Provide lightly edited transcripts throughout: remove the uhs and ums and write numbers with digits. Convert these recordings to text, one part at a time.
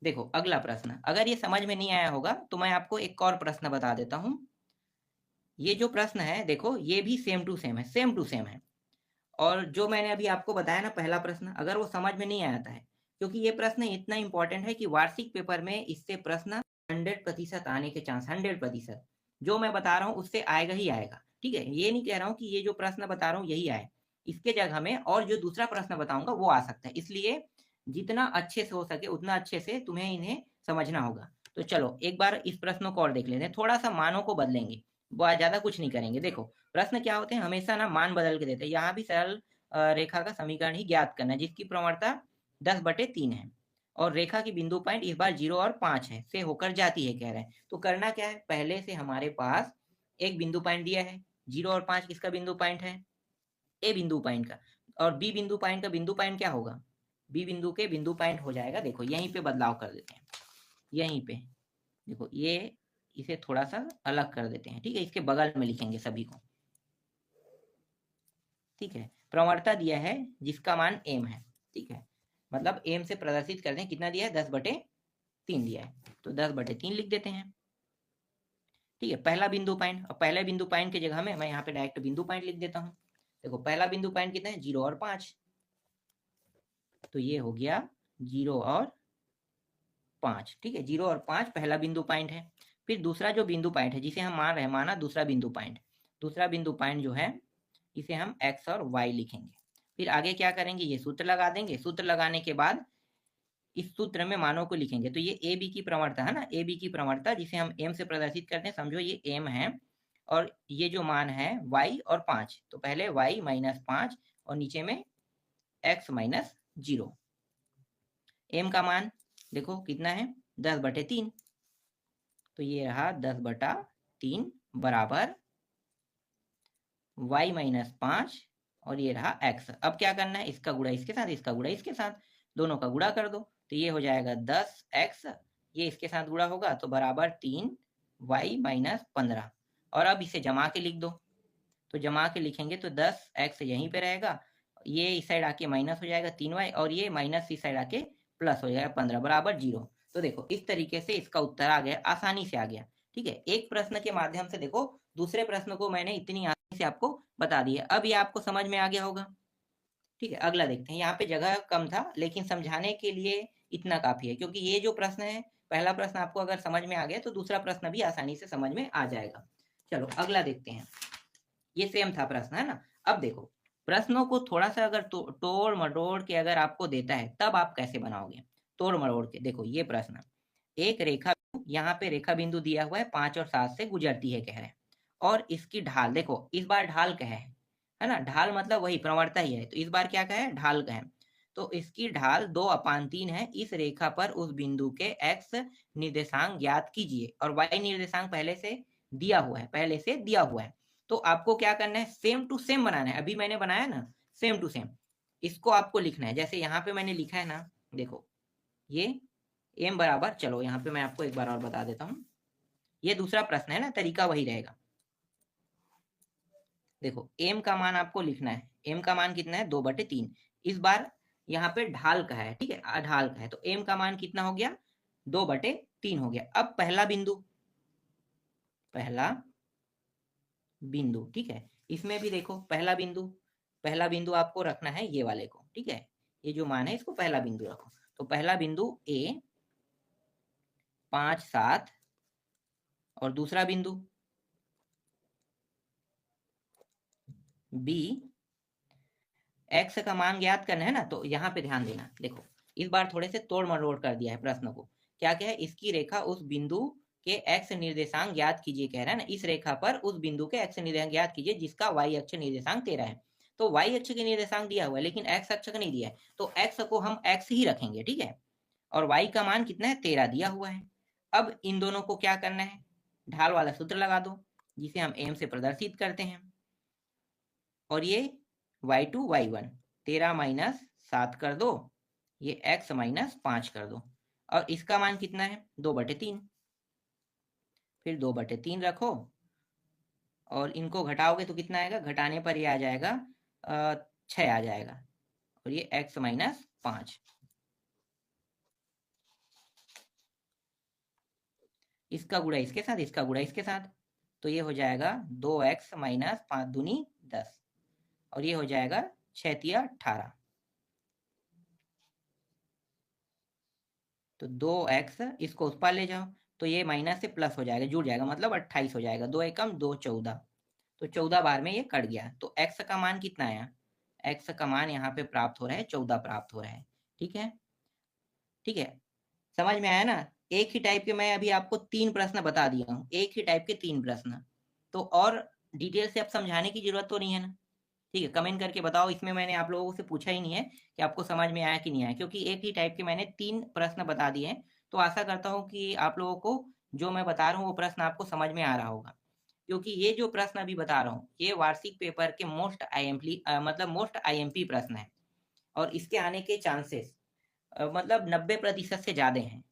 देखो अगला प्रश्न, अगर ये समझ में नहीं आया होगा तो मैं आपको एक और प्रश्न बता देता हूँ। ये जो प्रश्न है देखो, ये भी सेम टू सेम है, सेम टू सेम है। और जो मैंने अभी आपको बताया ना पहला प्रश्न, अगर वो समझ में नहीं आता है, क्योंकि ये प्रश्न इतना इंपॉर्टेंट है कि वार्षिक पेपर में इससे प्रश्न 100% आने के चांस, 100%। जो मैं बता रहा हूँ उससे आएगा ही आएगा, ठीक है। ये नहीं कह रहा हूँ कि ये जो प्रश्न बता रहा हूँ यही आए, इसके जगह में और जो दूसरा प्रश्न बताऊंगा वो आ सकता है। इसलिए जितना अच्छे से हो सके उतना अच्छे से तुम्हें इन्हें समझना होगा। तो चलो एक बार इस प्रश्न को और देख लेते हैं, थोड़ा सा मानों को बदलेंगे, बहुत ज्यादा कुछ नहीं करेंगे। देखो प्रश्न क्या होते हैं, हमेशा ना मान बदल के देते हैं। यहाँ भी सरल रेखा का समीकरण ही ज्ञात करना है जिसकी प्रवणता 10/3 है और रेखा की बिंदु पॉइंट इस बार 0 और 5 है से होकर जाती है कह रहे हैं। तो करना क्या है, पहले से हमारे पास एक बिंदु पॉइंट दिया है, 0 और 5 किसका बिंदु पॉइंट है, ए बिंदु पॉइंट का। और बी बिंदु पॉइंट का बिंदु पॉइंट क्या होगा, बी बिंदु के बिंदु पॉइंट हो जाएगा, देखो यहीं पे बदलाव कर देते हैं, यहीं पे देखो ये, इसे थोड़ा सा अलग कर देते हैं, ठीक है। इसके बगल में लिखेंगे सभी को, ठीक है। प्रवणता दिया है जिसका मान एम है, ठीक है। मतलब एम से प्रदर्शित करते हैं, कितना दिया है, 10/3 दिया है, तो 10/3 लिख देते हैं, ठीक है। पहला बिंदु पॉइंट, और पहले बिंदु पॉइंट की जगह में मैं यहाँ पे डायरेक्ट बिंदु पॉइंट लिख देता हूँ। देखो पहला बिंदु पॉइंट कितना है, 0 और 5, तो ये हो गया 0 और 5, ठीक है। 0 और 5 पहला बिंदु पॉइंट है। फिर दूसरा जो बिंदु पॉइंट है जिसे हम मान रहे हैं, माना दूसरा बिंदु पॉइंट, दूसरा बिंदु पॉइंट जो है इसे हम x और y लिखेंगे। फिर आगे क्या करेंगे, ये सूत्र लगा देंगे, सूत्र लगाने के बाद इस सूत्र में मानों को लिखेंगे। तो ये ए बी की प्रवणता है ना, ए बी की प्रवणता जिसे हम एम से प्रदर्शित करते हैं, समझो ये एम है और ये जो मान है y और 5, तो पहले y - 5 और नीचे में x - 0। एम का मान देखो कितना है, 10/3, तो ये रहा 10/3 बराबर y - 5 और ये रहा x। अब क्या करना है, इसका गुणा इसके साथ, इसका गुणा इसके साथ, दोनों का गुणा कर दो, तो ये हो जाएगा 10x, ये इसके साथ गुणा होगा तो बराबर 3y - 15। और अब इसे जमा के लिख दो, तो जमा के लिखेंगे तो 10x यहीं पे रहेगा, ये इस साइड आके माइनस हो जाएगा 3y, और ये माइनस इस साइड आके प्लस हो जाएगा 15 बराबर 0। तो देखो इस तरीके से इसका उत्तर आ गया, आसानी से आ गया, ठीक है। एक प्रश्न के माध्यम से देखो दूसरे प्रश्न को मैंने इतनी आसानी से आपको बता दिया, अब ये आपको समझ में आ गया होगा, ठीक है। अगला देखते हैं, यहाँ पे जगह कम था लेकिन समझाने के लिए इतना काफी है, क्योंकि ये जो प्रश्न है, पहला प्रश्न आपको अगर समझ में आ गया तो दूसरा प्रश्न भी आसानी से समझ में आ जाएगा। चलो अगला देखते हैं, ये सेम था प्रश्न है ना। अब देखो प्रश्नों को थोड़ा सा अगर तोड़ मरोड़ के अगर आपको देता है तब आप कैसे बनाओगे, तोड़ मरोड़ के। देखो ये प्रश्न, एक रेखा, यहाँ पे रेखा बिंदु दिया हुआ है 5 और 7 से गुजरती है कह रहे हैं, और इसकी ढाल देखो, इस बार ढाल कहे है ना, ढाल मतलब वही प्रवणता ही है, तो इस बार क्या कहे, ढाल कहे। तो इसकी ढाल 2/3 है, इस रेखा पर उस बिंदु के x निर्देशांक ज्ञात कीजिए, और y निर्देशांक पहले से दिया हुआ है, पहले से दिया हुआ है। तो आपको क्या करना है, सेम टू सेम बनाना है, अभी मैंने बनाया ना सेम टू सेम, इसको आपको लिखना है। जैसे यहाँ पे मैंने लिखा है ना, देखो ये m बराबर, चलो यहाँ पे मैं आपको एक बार और बता देता हूँ, ये दूसरा प्रश्न है ना, तरीका वही रहेगा। देखो m का मान आपको लिखना है, m का मान कितना है, 2/3। इस बार यहाँ पे ढाल का है, ठीक है, ढाल का है, तो m का मान कितना हो गया, 2/3 हो गया। अब पहला बिंदु, पहला बिंदु, ठीक है, इसमें भी देखो पहला बिंदु, पहला बिंदु आपको रखना है ये वाले को, ठीक है, ये जो मान है इसको पहला बिंदु रखो। तो पहला बिंदु a 5 7, और दूसरा बिंदु b, x का मान ज्ञात करना है ना, तो यहाँ पे ध्यान देना। देखो इस बार थोड़े से तोड़ मरोड़ कर दिया है प्रश्न को, क्या क्या है, इसकी रेखा उस बिंदु के x निर्देशांक ज्ञात कीजिए कह रहा है ना, इस रेखा पर उस बिंदु के x निर्देशांक ज्ञात कीजिए जिसका y अक्ष निर्देशांक 13 है। तो y अक्ष के निर्देशांक दिया हुआ है लेकिन x अक्ष का नहीं दिया है, तो x को हम x ही रखेंगे, ठीक है। और y का मान कितना है, 13 दिया हुआ है। अब इन दोनों को क्या करना है, ढाल वाला सूत्र लगा दो जिसे हम m से प्रदर्शित करते हैं, और ये y2 y1, 13 - 7 कर दो, ये x - 5 कर दो, और इसका मान कितना है, 2/3। फिर 2/3 रखो, और इनको घटाओगे तो कितना आएगा, घटाने पर ये आ जाएगा 6 आ जाएगा, और ये x - 5। इसका गुणा इसके साथ, इसका गुणा इसके साथ, तो ये हो जाएगा 2x माइनस 5 दूनी 10, और ये हो जाएगा 6 तिया 18। तो 2x इसको उस पार ले जाओ तो ये माइनस से प्लस हो जाएगा, जुड़ जाएगा, मतलब 28 हो जाएगा। 2 एकम 2 14, तो 14 बार में ये कट गया। तो x का मान कितना आया? x का मान यहाँ पे प्राप्त हो रहा है 14 प्राप्त हो रहा है। ठीक है, ठीक है, समझ में आया ना? एक ही टाइप के मैं अभी आपको 3 प्रश्न बता दिया हूँ, एक ही टाइप के 3 प्रश्न, तो और डिटेल से अब समझाने की जरूरत तो नहीं है ना? ठीक है, कमेंट करके बताओ, इसमें मैंने आप लोगों से पूछा ही नहीं है कि आपको समझ में आया कि नहीं आया, क्योंकि एक ही टाइप के मैंने 3 प्रश्न बता दिए हैं। तो आशा करता हूँ कि आप लोगों को जो मैं बता रहा हूँ वो प्रश्न आपको समझ में आ रहा होगा, क्योंकि ये जो प्रश्न अभी बता रहा हूँ ये वार्षिक पेपर के मोस्ट आईएमपी मतलब मोस्ट आईएमपी प्रश्न है, और इसके आने के चांसेस मतलब 90% से ज्यादा हैं।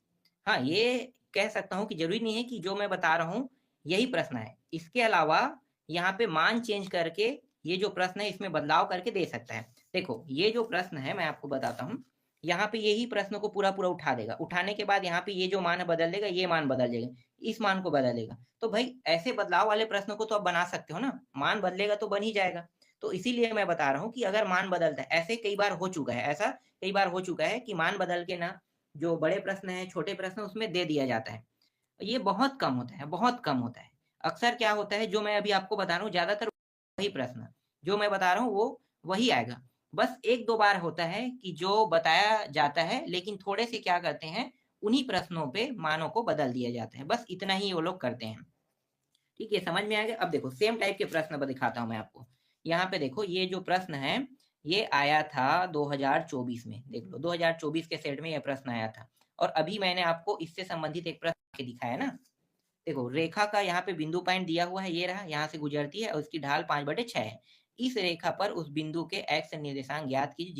हाँ, ये कह सकता हूँ कि जरूरी नहीं है कि जो मैं बता रहा हूँ यही प्रश्न है, इसके अलावा यहाँ पे मान चेंज करके ये जो प्रश्न है इसमें बदलाव करके दे सकता है। देखो ये जो प्रश्न है मैं आपको बताता हूँ, यहाँ पे यही प्रश्न को पूरा पूरा उठा देगा, उठाने के बाद यहाँ पे ये जो मान है बदल देगा, ये मान बदल देगा, इस मान को बदल देगा। तो भाई ऐसे बदलाव वाले प्रश्नों को तो आप बना सकते हो ना, मान बदलेगा तो बन ही जाएगा। तो इसीलिए मैं बता रहा हूँ कि अगर मान बदलता है, ऐसे कई बार हो चुका है, ऐसा कई बार हो चुका है कि मान बदल के ना जो बड़े प्रश्न है छोटे प्रश्न उसमें दे दिया जाता है। ये बहुत कम होता है, बहुत कम होता है। अक्सर क्या होता है, जो मैं अभी आपको बता रहा हूँ ज्यादातर वही प्रश्न जो मैं बता रहा हूँ वो वही आएगा। बस एक दो बार होता है कि जो बताया जाता है लेकिन थोड़े से क्या करते हैं, उन्हीं प्रश्नों पे मानों को बदल दिया जाता है, बस इतना ही वो लोग करते हैं। ठीक है, समझ में आ गया? अब देखो सेम टाइप के प्रश्न दिखाता हूँ मैं आपको। यहाँ पे देखो ये जो प्रश्न है ये आया था 2024 में, देख लो 2024 के सेट में ये प्रश्न आया था, और अभी मैंने आपको इससे संबंधित एक प्रश्न दिखाया ना। देखो रेखा का यहाँ पे बिंदु पॉइंट दिया हुआ है, ये रहा, यहाँ से गुजरती है और उसकी ढाल 5/6 है। इस रेखा पर उस बिंदु के x निर्देशांक ज्ञात कीजिए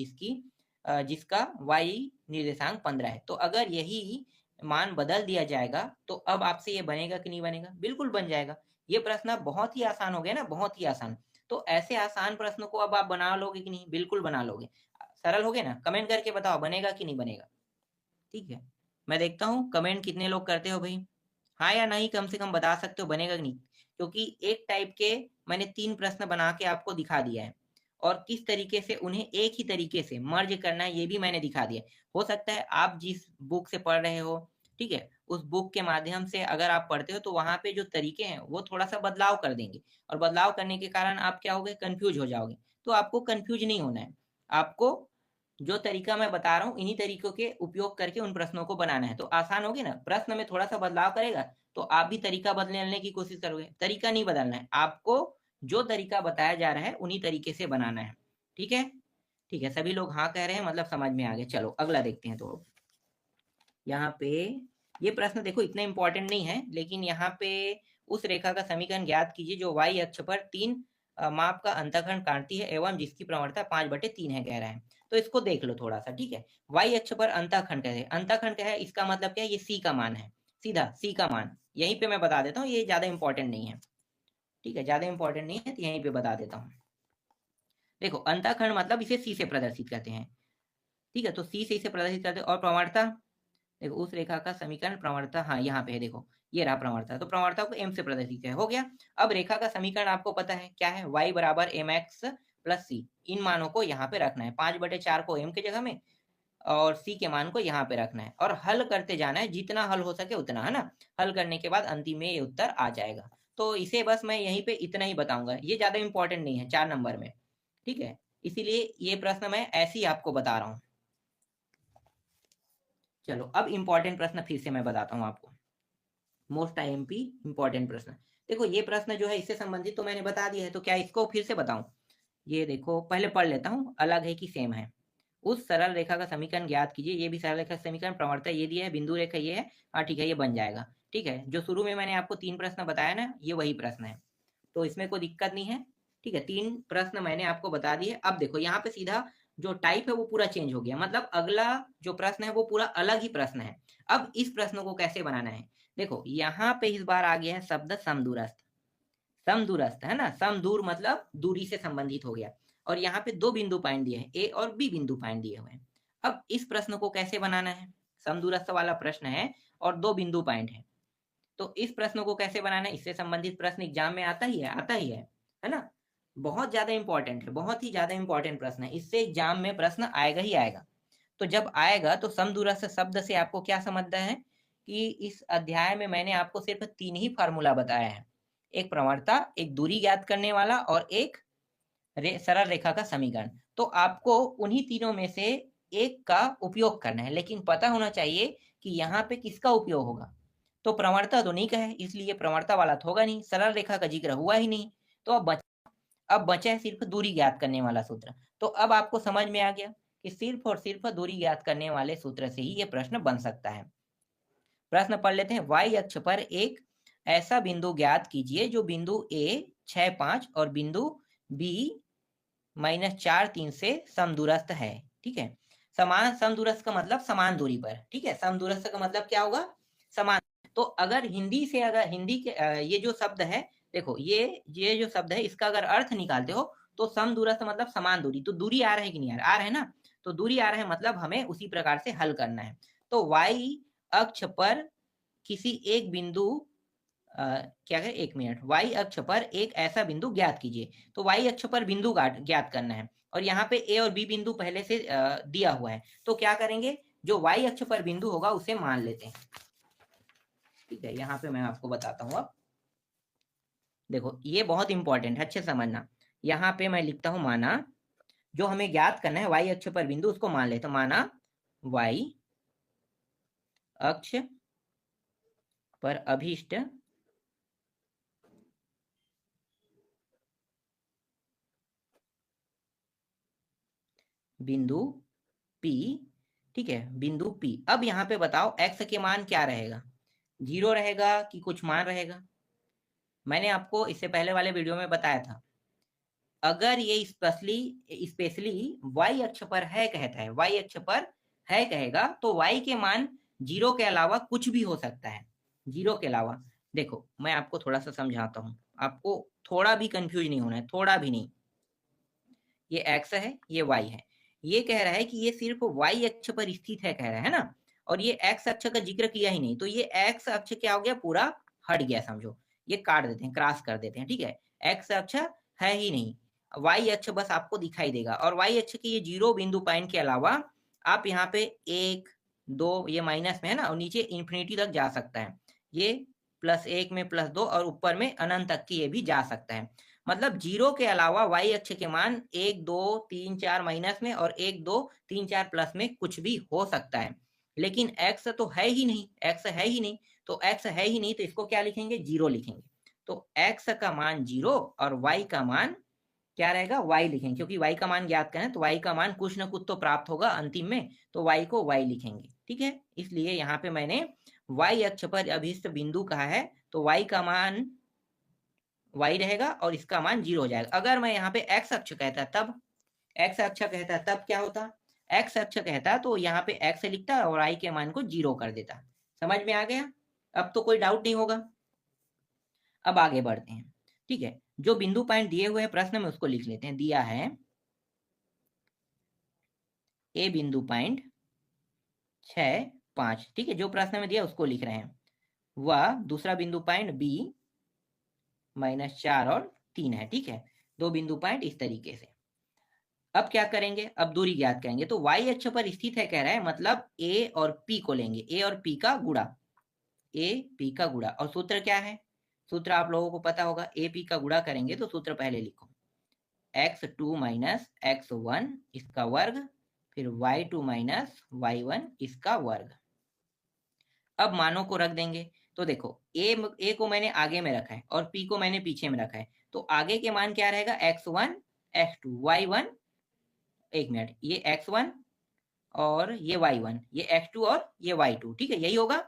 जिसका y निर्देशांक 15 है। तो अगर यही मान बदल दिया जाएगा तो अब आपसे ये बनेगा कि नहीं बनेगा? बिल्कुल बन जाएगा। ये प्रश्न अब बहुत ही आसान हो गया ना, बहुत ही आसान। तो ऐसे आसान प्रश्नों को अब आप बना लोगे कि नहीं? बिल्कुल बना लोगे। सरल हो गया ना? कमेंट करके बताओ बनेगा कि नहीं बनेगा। ठीक है, मैं देखता हूँ कमेंट कितने लोग करते हो भाई। हाँ या नहीं कम से कम बता सकते हो बनेगा कि नहीं, क्योंकि एक टाइप के मैंने 3 प्रश्न बना के आपको दिखा दिया है, और किस तरीके से उन्हें एक ही तरीके से मर्ज करना है ये भी मैंने दिखा दिया। हो सकता है आप जिस बुक से पढ़ रहे हो, ठीक है, उस बुक के माध्यम से अगर आप पढ़ते हो तो वहां पे जो तरीके हैं वो थोड़ा सा बदलाव कर देंगे, और बदलाव करने के कारण आप क्या होगे, कंफ्यूज हो जाओगे। तो आपको कंफ्यूज नहीं होना है, आपको जो तरीका मैं बता रहा हूँ इन्हीं तरीकों के उपयोग करके उन प्रश्नों को बनाना है। तो आसान होगी ना, प्रश्न में थोड़ा सा बदलाव करेगा तो आप भी तरीका बदलने की कोशिश करोगे। तरीका नहीं बदलना है आपको, जो तरीका बताया जा रहा है उन्हीं तरीके से बनाना है। ठीक है, ठीक है, सभी लोग हाँ कह रहे हैं, मतलब समझ में आ गया। चलो अगला देखते हैं। तो यहाँ पे ये प्रश्न देखो इतना इंपॉर्टेंट नहीं है, लेकिन यहाँ पे उस रेखा का समीकरण ज्ञात कीजिए जो y अक्ष पर 3 माप का अंतःखंड काटती है एवं जिसकी प्रवणता 5/3 है, कह रहा है। तो इसको देख लो थोड़ा सा। ठीक है, y अक्ष पर अंतःखंड कहते हैं, अंतःखंड क्या है, इसका मतलब क्या है, ये c का मान है, सीधा c का मान। यहीं पे मैं बता देता हूँ, ये ज्यादा इंपॉर्टेंट नहीं है। ठीक है, ज्यादा इंपॉर्टेंट नहीं है तो यहीं पे बता देता हूँ। देखो अंतःखंड मतलब इसे c से प्रदर्शित करते हैं। ठीक है, तो c से इसे प्रदर्शित करते हैं। और प्रवणता देखो उस रेखा का समीकरण प्रवणता, हाँ यहाँ पे है, देखो ये रहा प्रवणता, तो प्रवणता को m से प्रदर्शित किया, हो गया। अब रेखा का समीकरण आपको पता है क्या है, y बराबर mx प्लस c। इन मानों को यहाँ पे रखना है, 5/4 को m की जगह में और c के मान को यहाँ पे रखना है, और हल करते जाना है, जितना हल हो सके उतना, है ना। हल करने के बाद अंतिम में ये उत्तर आ जाएगा। तो इसे बस मैं यहीं पे इतना ही बताऊंगा, ये ज्यादा इंपॉर्टेंट नहीं है 4 नंबर में। ठीक है, इसीलिए ये प्रश्न मैं ऐसे ही आपको बता रहा हूँ। चलो अब इंपॉर्टेंट प्रश्न फिर से मैं बताता हूँ आपको, मोस्ट आईएमपी इंपॉर्टेंट प्रश्न। देखो ये प्रश्न जो है इससे संबंधित तो मैंने बता दिया है, तो क्या इसको फिर से बताऊं? ये देखो पहले पढ़ लेता हूँ, अलग है कि सेम है। उस सरल रेखा का समीकरण ज्ञात कीजिए, ये भी सरल रेखा समीकरण, प्रवणता ये दिया है, बिंदु रेखा ये है। हाँ ठीक है, ये बन जाएगा। ठीक है, जो शुरू में मैंने आपको 3 प्रश्न बताया ना, ये वही प्रश्न है, तो इसमें कोई दिक्कत नहीं है। ठीक है, 3 प्रश्न मैंने आपको बता दिए। अब देखो यहाँ पे सीधा जो टाइप है वो पूरा चेंज हो गया, मतलब अगला जो प्रश्न है वो पूरा अलग ही प्रश्न है। अब इस प्रश्न को कैसे बनाना है, देखो यहाँ पे इस बार आ गया है शब्द समदूरस्थ। समदूरस्थ है ना, समदूर मतलब दूरी से संबंधित हो गया, और यहाँ पे 2 बिंदु पॉइंट दिए हैं, ए और बी बिंदु पॉइंट दिए हुए हैं। अब इस प्रश्न को कैसे बनाना है, समदूरस्थ वाला प्रश्न है और 2 बिंदु पॉइंट है, तो इस प्रश्न को कैसे बनाना है, इससे संबंधित प्रश्न एग्जाम में आता ही है ना। बहुत ज्यादा इंपॉर्टेंट है, बहुत ही ज्यादा इंपॉर्टेंट प्रश्न है, इससे एग्जाम में प्रश्न आएगा ही आएगा। तो जब आएगा तो समदूरस्थ शब्द से आपको क्या समझना है कि इस अध्याय में मैंने आपको सिर्फ 3 ही फार्मूला बताया है, एक प्रवणता, एक दूरी ज्ञात करने वाला और एक सरल रेखा का समीकरण। तो आपको उन्हीं तीनों में से एक का उपयोग करना है, लेकिन पता होना चाहिए कि यहाँ पे किसका उपयोग होगा। तो प्रवणता तो नहीं कहे, इसलिए प्रवणता वाला तो होगा नहीं, सरल रेखा का जिक्र हुआ ही नहीं, तो अब बचा है सिर्फ दूरी ज्ञात करने वाला सूत्र। तो अब आपको समझ में आ गया कि सिर्फ और सिर्फ दूरी ज्ञात करने वाले सूत्र से ही ये प्रश्न बन सकता है। प्रश्न पढ़ लेते हैं। y अक्ष पर एक ऐसा बिंदु ज्ञात कीजिए जो बिंदु A 6, 5 और बिंदु B -4, 3 से समदूरस्थ है। ठीक है, समान समदूरस्थ का मतलब समान दूरी पर। ठीक है, समदूरस्थ का मतलब क्या होगा, समान। तो अगर हिंदी के ये जो शब्द है, देखो ये जो शब्द है, इसका अगर अर्थ निकालते हो तो समदूरस्थ मतलब समान दूरी। तो दूरी आ रहा है कि नहीं आ रहा है ना, तो दूरी आ रहा है मतलब हमें उसी प्रकार से हल करना है। तो y अक्ष पर किसी एक बिंदु क्या है, 1 मिनट, y अक्ष पर एक ऐसा बिंदु ज्ञात कीजिए। तो y अक्ष पर बिंदु ज्ञात करना है, और यहाँ पे a और b बिंदु पहले से दिया हुआ है। तो क्या करेंगे, जो y अक्ष पर बिंदु होगा उसे मान लेते हैं। ठीक है, यहाँ पे मैं आपको बताता हूँ। अब देखो ये बहुत इंपॉर्टेंट है, अच्छे समझना। यहाँ पे मैं लिखता हूँ माना, जो हमें ज्ञात करना है y अक्ष पर बिंदु, उसको मान लेते, माना y अक्ष पर अभीष्ट बिंदु P। ठीक है, बिंदु P। अब यहाँ पे बताओ x के मान क्या रहेगा, 0 रहेगा कि कुछ मान रहेगा। मैंने आपको इससे पहले वाले वीडियो में बताया था, अगर ये स्पेशली y अक्ष पर है कहता है, y अक्ष पर है कहेगा, तो y के मान 0 के अलावा कुछ भी हो सकता है, 0 के अलावा। देखो मैं आपको थोड़ा सा समझाता हूँ, आपको थोड़ा भी कंफ्यूज नहीं होना है, थोड़ा भी नहीं। ये x है, ये y है, ये कह रहा है कि ये सिर्फ y अक्ष पर स्थित है कह रहा है ना, और ये x अक्ष का जिक्र किया ही नहीं। तो ये x अक्ष क्या हो गया, पूरा हट गया समझो, ये काट देते हैं, क्रॉस कर देते हैं। ठीक है, x अक्ष है ही नहीं, y अक्ष बस आपको दिखाई देगा। और y अक्ष के ये 0 बिंदु पॉइंट के अलावा आप यहाँ पे 1, 2, ये माइनस में है ना, और नीचे इंफिनिटी तक जा सकता है, ये +1 में +2, और ऊपर में अनंत तक की ये भी जा सकता है। मतलब 0 के अलावा y अक्ष के मान 1, 2, 3, 4 माइनस में और 1, 2, 3, 4 प्लस में कुछ भी हो सकता है। लेकिन x तो है ही नहीं, x है ही नहीं, तो x है ही नहीं, तो इसको क्या लिखेंगे, 0 लिखेंगे। तो x का मान 0 और y का मान क्या रहेगा, y लिखेंगे, क्योंकि y का मान ज्ञात करें तो y का मान कुछ ना कुछ तो प्राप्त होगा अंतिम में, तो y को y लिखेंगे। ठीक है, इसलिए यहाँ पे मैंने y अक्ष पर अभिष्ट बिंदु कहा है, तो y का मान y रहेगा और इसका मान 0 हो जाएगा। अगर मैं यहाँ पे x अक्ष कहता तब, x अक्ष कहता तब क्या होता, x अक्ष कहता तो यहाँ पे x लिखता और y के मान को 0 कर देता। समझ में आ गया, अब तो कोई डाउट नहीं होगा। अब आगे बढ़ते हैं। ठीक है, जो बिंदु पॉइंट दिए हुए हैं प्रश्न में उसको लिख लेते हैं। दिया है a बिंदु पॉइंट 6, 5। ठीक है, जो प्रश्न में दिया उसको लिख रहे हैं। वह दूसरा बिंदु पॉइंट b -4 और 3 है। ठीक है, 2 बिंदु पॉइंट इस तरीके से। अब क्या करेंगे, अब दूरी ज्ञात करेंगे। तो y अक्ष पर स्थित है कह रहा है, मतलब a और p को लेंगे, a और p का गुणा, a p का गुणा। और सूत्र क्या है, सूत्र आप लोगों को पता होगा, a p का गुणा करेंगे तो सूत्र पहले लिखो, x2 - x1 इसका वर्ग, फिर y2 - y1 इसका वर्ग। अब मानों को रख देंगे। तो देखो a को मैंने आगे में रखा है और p को मैंने पीछे में रखा है, तो आगे के मान क्या रहेगा, x1, x2, y1, 1 मिनट, ये x1 और ये y1, ये x2 और ये y2। ठीक है, यही होगा।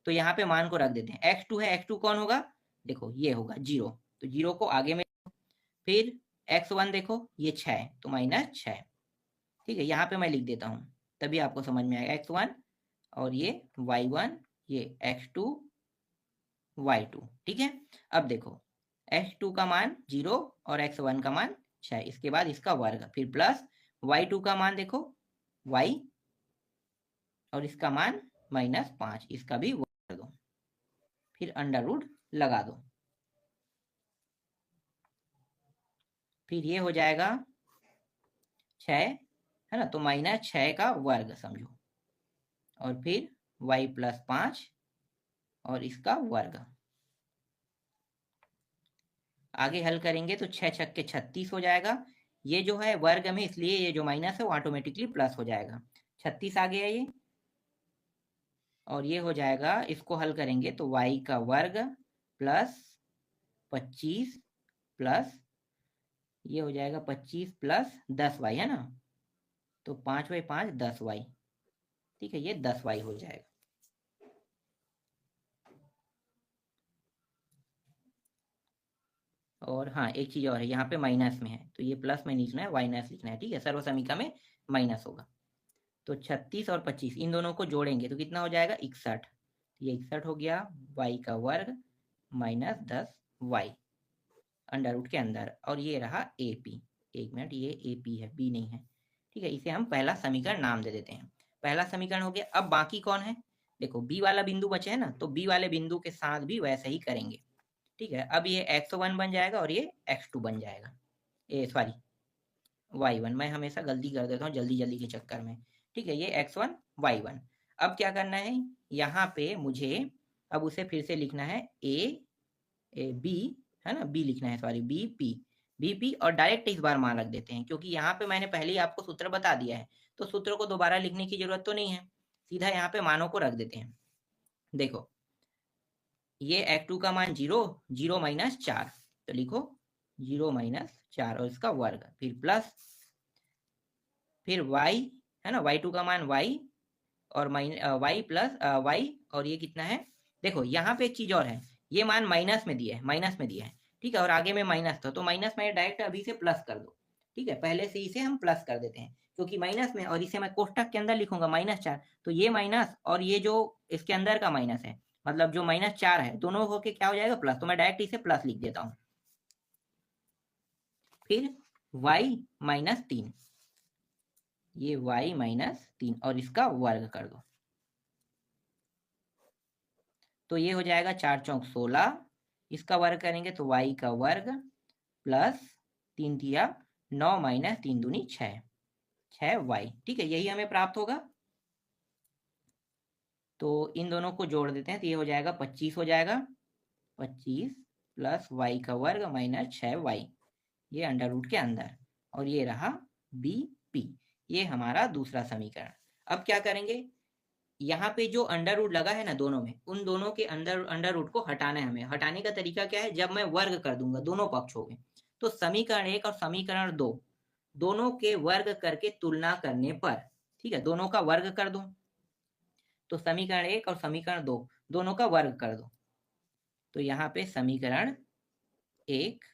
तो यहाँ पे मान को रख देते हैं, x2 है, x2 कौन होगा, देखो ये होगा 0, तो 0 को आगे में, फिर x1 देखो ये 6 है तो -6। ठीक है, यहाँ पे मैं लिख देता हूँ तभी आपको समझ में आएगा, x1 और ये y1, ये x2, y2। ठीक है, अब देखो x2 का मान 0 और x1 का मान 6, इसके बाद इसका वर्ग, फिर प्लस y2 का मान देखो y और इसका मान -5, इसका भी वर्ग दो। फिर अंडर रूट लगा दो, फिर ये हो जाएगा 6 है ना, तो -6 का वर्ग समझो, और फिर y + 5 और इसका वर्ग। आगे हल करेंगे तो 6 छक्के 36 हो जाएगा। ये जो है वर्ग में, इसलिए ये जो माइनस है वो ऑटोमेटिकली प्लस हो जाएगा। 36 आ गया ये, और ये हो जाएगा, इसको हल करेंगे तो y का वर्ग प्लस 25 प्लस ये हो जाएगा 25 + 10y है ना, तो 5/5 10y। ठीक है, ये 10y हो जाएगा। और हाँ, एक चीज और है, यहाँ पे माइनस में है तो ये प्लस में नहीं लिखना है, माइनस लिखना है। ठीक है, सर्व समीकरण में माइनस होगा। तो 36 और 25 इन दोनों को जोड़ेंगे तो कितना हो जाएगा 61। ये 61 हो गया, y का वर्ग -10y अंडर रूट के अंदर, और ये रहा AP। एक मिनट, ये AP है, B नहीं है। ठीक है, इसे हम पहला समीकरण नाम दे देते हैं। पहला समीकरण हो गया। अब बाकी कौन है, देखो B वाला बिंदु बचे है ना, तो B वाले बिंदु के साथ भी वैसे ही करेंगे। ठीक है, अब ये x1 बन जाएगा और ये x2 बन जाएगा, सॉरी y1, मैं हमेशा गलती कर देता हूँ जल्दी जल्दी के चक्कर में। ठीक है, ये x1 y1। अब क्या करना है, यहाँ पे मुझे अब उसे फिर से लिखना है b है ना, b लिखना है, सॉरी bp और डायरेक्ट इस बार मान रख देते हैं, क्योंकि यहाँ पे मैंने पहले ही आपको सूत्र बता दिया है, तो सूत्र को दोबारा लिखने की जरूरत तो नहीं है, सीधा यहाँ पे मानों को रख देते हैं। देखो, ये x2 का मान 0 0 - 4, तो लिखो 0 - 4 और इसका वर्ग, फिर प्लस, फिर y है ना, y2 का मान y और y प्लस y, और ये कितना है, देखो यहाँ पे एक चीज और है, ये मान माइनस में दिया है, माइनस में दिया है। ठीक है, और आगे में माइनस था, तो माइनस में डायरेक्ट अभी से प्लस कर दो। ठीक है, पहले से इसे हम प्लस कर देते हैं, क्योंकि माइनस में, और इसे मैं कोष्टक के अंदर लिखूंगा -4, तो ये माइनस और ये जो इसके अंदर का माइनस है, मतलब जो -4 है, दोनों होके क्या हो जाएगा प्लस, तो मैं डायरेक्ट इसे प्लस लिख देता हूँ। फिर y -3, ये y -3 और इसका वर्ग कर दो, तो ये हो जाएगा 4 चौक 16, इसका वर्ग करेंगे तो y का वर्ग प्लस 3 दिया 9 - 3 दूनी 6, 6y। ठीक है, यही हमें प्राप्त होगा। तो इन दोनों को जोड़ देते हैं, तो ये हो जाएगा 25 हो जाएगा, 25 प्लस y का वर्ग -6y, ये अंडर रूट के अंदर, और ये रहा BP, ये हमारा दूसरा समीकरण। अब क्या करेंगे, यहाँ पे जो अंडर रूट लगा है ना दोनों में, उन दोनों के अंडर रूट को हटाना है हमें। हटाने का तरीका क्या है, जब मैं वर्ग कर दूंगा दोनों पक्षों में, तो समीकरण 1 और समीकरण 2 दोनों के वर्ग करके तुलना करने पर, ठीक है, दोनों का वर्ग कर दो, तो समीकरण 1 और समीकरण 2 दोनों का वर्ग कर दो, तो यहाँ पे समीकरण 1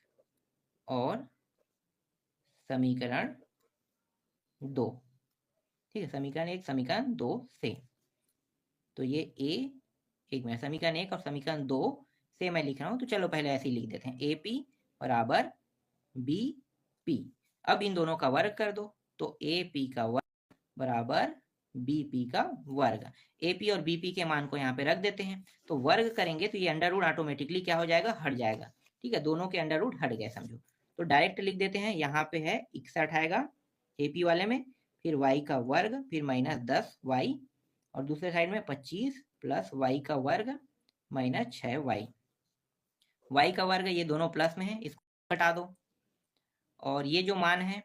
और समीकरण 2, ठीक है, समीकरण 1 समीकरण 2 से, तो ये एक में समीकरण 1 और समीकरण 2 से मैं लिख रहा हूं, तो चलो पहले ऐसे ही लिख देते हैं, AP बराबर BP। अब इन दोनों का वर्ग कर दो, तो AP का वर्ग बराबर BP का वर्ग। AP और BP के मान को यहाँ पे रख देते हैं, तो वर्ग करेंगे तो ये अंडर रूट ऑटोमेटिकली क्या हो जाएगा, हट जाएगा। ठीक है, दोनों के अंडर रूट हट गए समझो, तो डायरेक्ट लिख देते हैं, यहाँ पे है 61 आएगा AP वाले में, फिर y का वर्ग, फिर -10y, और दूसरे साइड में 25 प्लस y का वर्ग -6y। y का वर्ग ये दोनों प्लस में है, इसको हटा दो, और ये जो मान है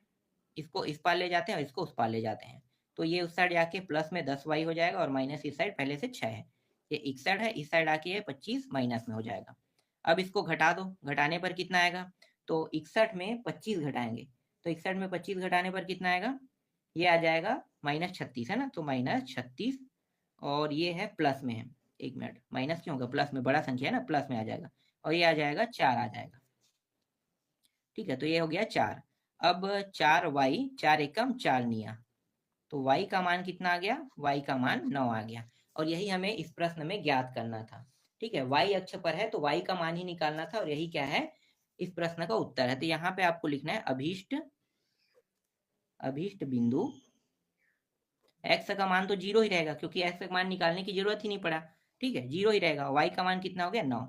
इसको इस पार ले जाते हैं और इसको उस पार ले जाते हैं, तो ये उस साइड जाके प्लस में 10y हो जाएगा, और माइनस इस साइड पहले से 6 है, ये 61 है, इस साइड आके ये 25 माइनस में हो जाएगा। अब इसको घटा दो, घटाने पर कितना आएगा, तो 61 में 25 घटाएंगे, तो 61 में 25 घटाने पर कितना आएगा, ये आ जाएगा -36 है ना, तो -36, और ये है प्लस में है, एक मिनट, माइनस क्यों होगा, प्लस में बड़ा संख्या है ना, प्लस में आ जाएगा, और ये आ जाएगा 4 आ जाएगा। ठीक है, तो ये हो गया 4। अब 4y, 4 एकम 4 निया, तो y का मान कितना आ गया, y का मान 9 आ गया, और यही हमें इस प्रश्न में ज्ञात करना था। ठीक है, y अक्ष पर है तो y का मान ही निकालना था, और यही क्या है, इस प्रश्न का उत्तर है। तो यहाँ पे आपको लिखना है अभीष्ट बिंदु x का मान तो 0 ही रहेगा, क्योंकि x का मान निकालने की जरूरत ही नहीं पड़ा। ठीक है, 0 ही रहेगा। y का मान कितना हो गया 9।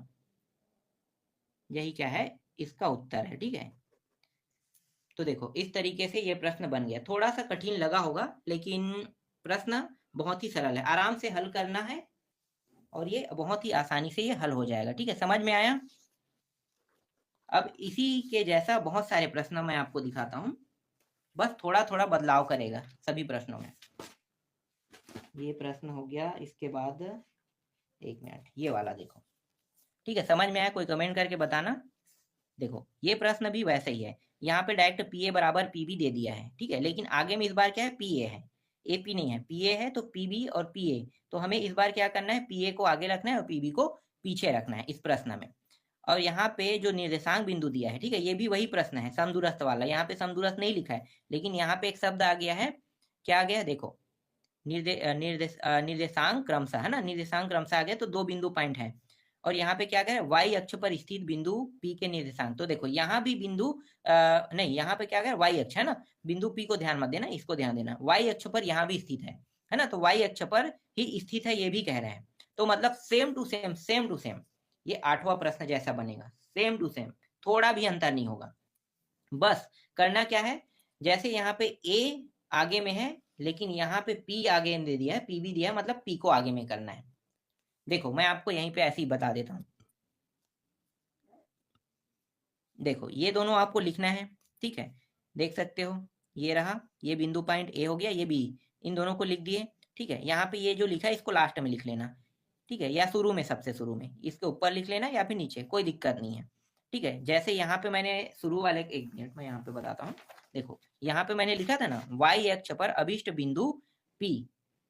यही क्या है, इसका उत्तर है। ठीक है, तो देखो इस तरीके से ये प्रश्न बन गया। थोड़ा सा कठिन लगा होगा, लेकिन प्रश्न बहुत ही सरल है, आराम से हल करना है और ये बहुत ही आसानी से ये हल हो जाएगा। ठीक है, समझ में आया। अब इसी के जैसा बहुत सारे प्रश्न मैं आपको दिखाता हूँ, बस थोड़ा थोड़ा बदलाव करेगा सभी प्रश्नों में। ये प्रश्न हो गया, इसके बाद एक मिनट, ये वाला देखो। ठीक है, समझ में आया, कोई कमेंट करके बताना। देखो ये प्रश्न भी वैसे ही है, यहाँ पे डायरेक्ट पी ए बराबर पी बी दे दिया है। ठीक है, लेकिन आगे में इस बार क्या है, पी ए है, ए पी नहीं है, पी ए है, तो पी बी और पी ए। तो हमें इस बार क्या करना है, पी ए को आगे रखना है और पी बी को पीछे रखना है इस प्रश्न में। और यहाँ पे जो निर्देशांक बिंदु दिया है, ठीक है, ये भी वही प्रश्न है समदूरस्थ वाला। यहाँ पे समदूरस्थ नहीं लिखा है, लेकिन यहाँ पे एक शब्द आ गया है, क्या आ गया देखो, निर्देशांक क्रमशः, है ना, निर्देशांक क्रमशः आ गया, तो 2 बिंदु पॉइंट है। और यहाँ पे क्या कह रहा है, वाई अक्ष पर स्थित बिंदु पी के निर्देशांक। तो देखो यहाँ भी बिंदु नहीं, यहाँ पे क्या कह रहा है, वाई अक्ष है ना, बिंदु पी को ध्यान मत देना, इसको ध्यान देना, वाई अक्ष पर यहाँ भी स्थित है ना, तो वाई अक्ष पर ही स्थित है, ये भी कह रहे हैं। तो मतलब same to same, same to same ये 8वां प्रश्न जैसा बनेगा, सेम टू सेम, थोड़ा भी अंतर नहीं होगा। बस करना क्या है, जैसे यहाँ पे ए आगे में है, लेकिन यहाँ पे पी आगे दे दिया है, पी भी दिया है, मतलब पी को आगे में करना है। देखो मैं आपको यहीं पे ऐसे ही बता देता हूँ। देखो ये दोनों आपको लिखना है, ठीक है, देख सकते हो, ये रहा, ये बिंदु पॉइंट ए हो गया, ये बी, इन दोनों को लिख दिए। ठीक है, यहाँ पे ये जो लिखा है इसको लास्ट में लिख लेना। ठीक है, या शुरू में, सबसे शुरू में, इसके ऊपर लिख लेना या फिर नीचे, कोई दिक्कत नहीं है। ठीक है, जैसे यहाँ पे मैंने शुरू वाले, एक मिनट मैं यहाँ पे बताता हूँ। देखो यहाँ पे मैंने लिखा था ना, y अक्ष पर अभिष्ट बिंदु P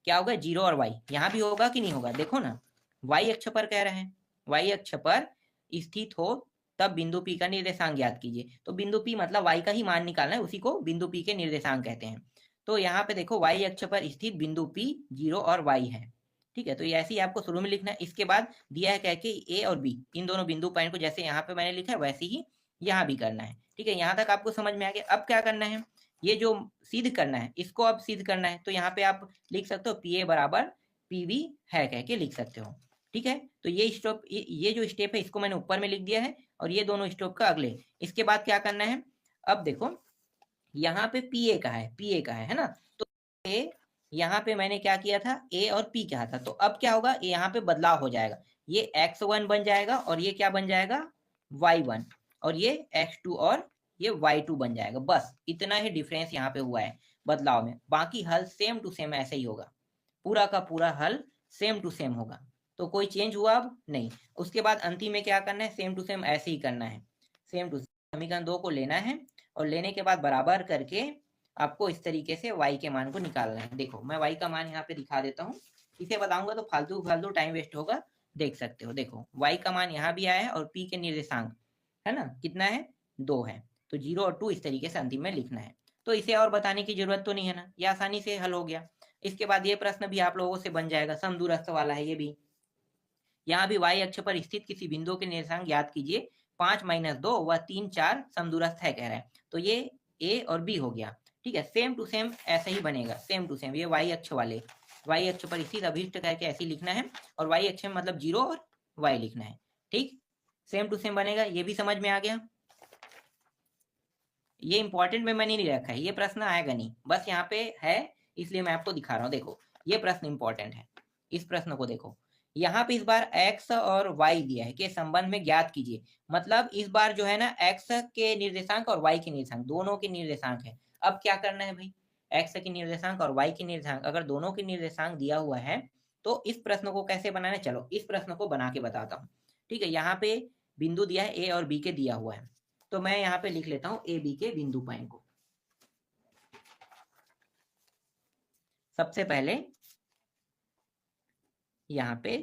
क्या होगा, 0 और y। यहाँ भी होगा कि नहीं होगा, देखो ना, y अक्ष पर कह रहे हैं, y अक्ष पर स्थित हो तब बिंदु P का निर्देशांक ज्ञात कीजिए। तो बिंदु P मतलब y का ही मान निकालना है, उसी को बिंदु P के निर्देशांक कहते हैं। तो यहाँ पे देखो y अक्ष पर स्थित बिंदु P 0 और y है। ठीक है, तो ये ऐसे ही आपको शुरू में लिखना है। इसके बाद दिया है कह के ए और बी, इन दोनों बिंदु पॉइंट को जैसे यहाँ पे मैंने लिखा है वैसे ही यहाँ भी करना है। ठीक है, यहाँ तक आपको समझ में आ गया। अब क्या करना है, ये जो सिद्ध करना है, इसको अब सिद्ध करना है। तो यहाँ पे आप लिख सकते हो पी ए बराबर पी बी है, कह के लिख सकते हो। ठीक है, तो ये स्टेप, ये जो स्टेप है इसको मैंने ऊपर में लिख दिया है, और ये दोनों स्टेप का अगले। इसके बाद क्या करना है, अब देखो यहाँ पे पी ए का है, पी ए का है ना, तो ए, यहाँ पे मैंने क्या किया था, ए और पी कहा था, तो अब क्या होगा, यहाँ पे बदलाव हो जाएगा, ये x1 बन जाएगा और ये क्या बन जाएगा, y1, और ये x2 और ये y2 बन जाएगा। बस इतना ही डिफरेंस यहाँ पे हुआ है बदलाव में, बाकी हल सेम टू सेम ऐसे ही होगा, पूरा का पूरा हल सेम टू सेम होगा। तो कोई चेंज हुआ अब नहीं। उसके बाद अंतिम में क्या करना है, सेम टू सेम ऐसे ही करना है, सेम टू समीकरण 2 को लेना है, और लेने के बाद बराबर करके आपको इस तरीके से y के मान को निकालना है। देखो मैं y का मान यहाँ पे दिखा देता हूँ, इसे बताऊंगा तो फालतू फालतू टाइम वेस्ट होगा। देख सकते हो, देखो y का मान यहाँ भी आया है, और p के निर्देशांक है ना कितना है, 2 है, तो 0 और 2 इस तरीके से अंतिम में लिखना है। तो इसे और बताने की जरूरत तो नहीं है ना, ये आसानी से हल हो गया। इसके बाद ये प्रश्न भी आप लोगों से बन जाएगा, समदूरस्थ वाला है ये भी। यहाँ भी y अक्ष पर स्थित किसी बिंदु के निर्देशांक ज्ञात कीजिए, 5 - 2 व 3 4 समदूरस्थ है कह रहा है, तो ये a और b हो गया। ठीक है, सेम टू सेम ऐसे ही बनेगा, सेम टू सेम, ये y अक्ष वाले, y अक्ष पर स्थित अभिष्ट करके ऐसे लिखना है, और y अक्ष में मतलब 0 और y लिखना है। ठीक, सेम टू सेम बनेगा, ये भी समझ में आ गया। ये इंपॉर्टेंट में मैंने नहीं रखा है, ये प्रश्न आएगा नहीं, बस यहाँ पे है इसलिए मैं आपको दिखा रहा हूँ। देखो ये प्रश्न इंपॉर्टेंट है, इस प्रश्न को देखो, यहाँ पे इस बार x और y दिया है के संबंध में ज्ञात कीजिए। मतलब इस बार जो है ना, x के निर्देशांक और y के निर्देशांक, दोनों के निर्देशांक है। अब क्या करना है भाई, x के निर्देशांक और y के निर्देशांक, अगर दोनों के निर्देशांक दिया हुआ है तो इस प्रश्न को कैसे बनाना है, चलो इस प्रश्न को बना के बताता हूँ। ठीक है, यहाँ पे बिंदु दिया है a और b के दिया हुआ है, तो मैं यहाँ पे लिख लेता हूँ ए बी के बिंदु पॉइंट को। सबसे पहले यहाँ पे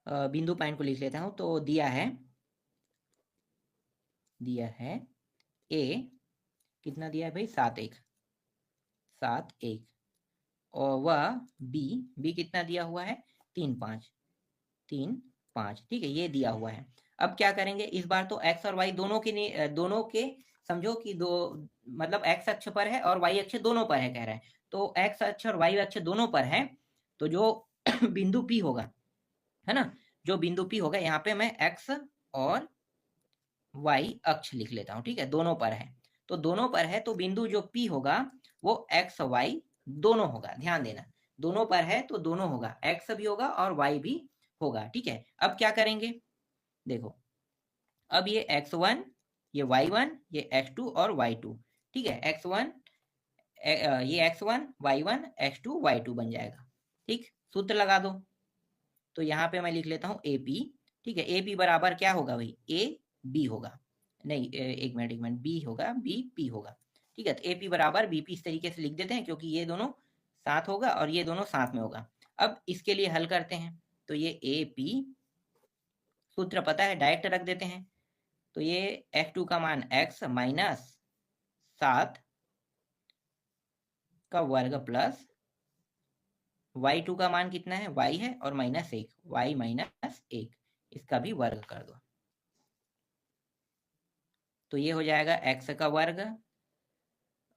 बिंदु पॉइंट को लिख लेता हूँ। तो दिया है ए, कितना दिया है भाई, 7 1, और वह बी कितना दिया हुआ है, 3 5। ठीक है, ये दिया हुआ है। अब क्या करेंगे, इस बार तो x और y दोनों के समझो कि दो, मतलब x अक्ष पर है और y अक्ष दोनों पर है कह रहा है, तो x अक्ष और y अक्ष दोनों पर है, तो जो बिंदु P होगा, है ना, जो बिंदु P होगा यहाँ पे मैं x और y अक्ष लिख लेता हूँ, ठीक है, दोनों पर है, तो दोनों पर है तो बिंदु जो P होगा वो x y दोनों होगा, ध्यान देना, दोनों पर है तो दोनों होगा, x भी होगा और y भी होगा, ठीक है। अब क्या करेंगे, देखो, अब ये x1, ये y1, ये x2 और y2, ठीक है, x1 ये x1 y1 x2 y2 बन जाएगा, ठीक, सूत्र लगा दो। तो यहाँ पे मैं लिख लेता हूँ AP, ठीक है, AP बराबर क्या होगा भाई, A B होगा, नहीं एक मिनट B होगा, B P होगा, ठीक है, तो AP बराबर BP इस तरीके से लिख देते हैं क्योंकि ये दोनों साथ होगा और ये दोनों साथ में होगा। अब इसके लिए हल करते हैं, तो ये AP सूत्र पता है, डायरेक्ट रख देते हैं, तो ये x2 का मान x माइनस 7 का वर्ग प्लस y2 का मान कितना है, y है और माइनस 1, y माइनस 1, इसका भी वर्ग कर दो, तो ये हो जाएगा x का वर्ग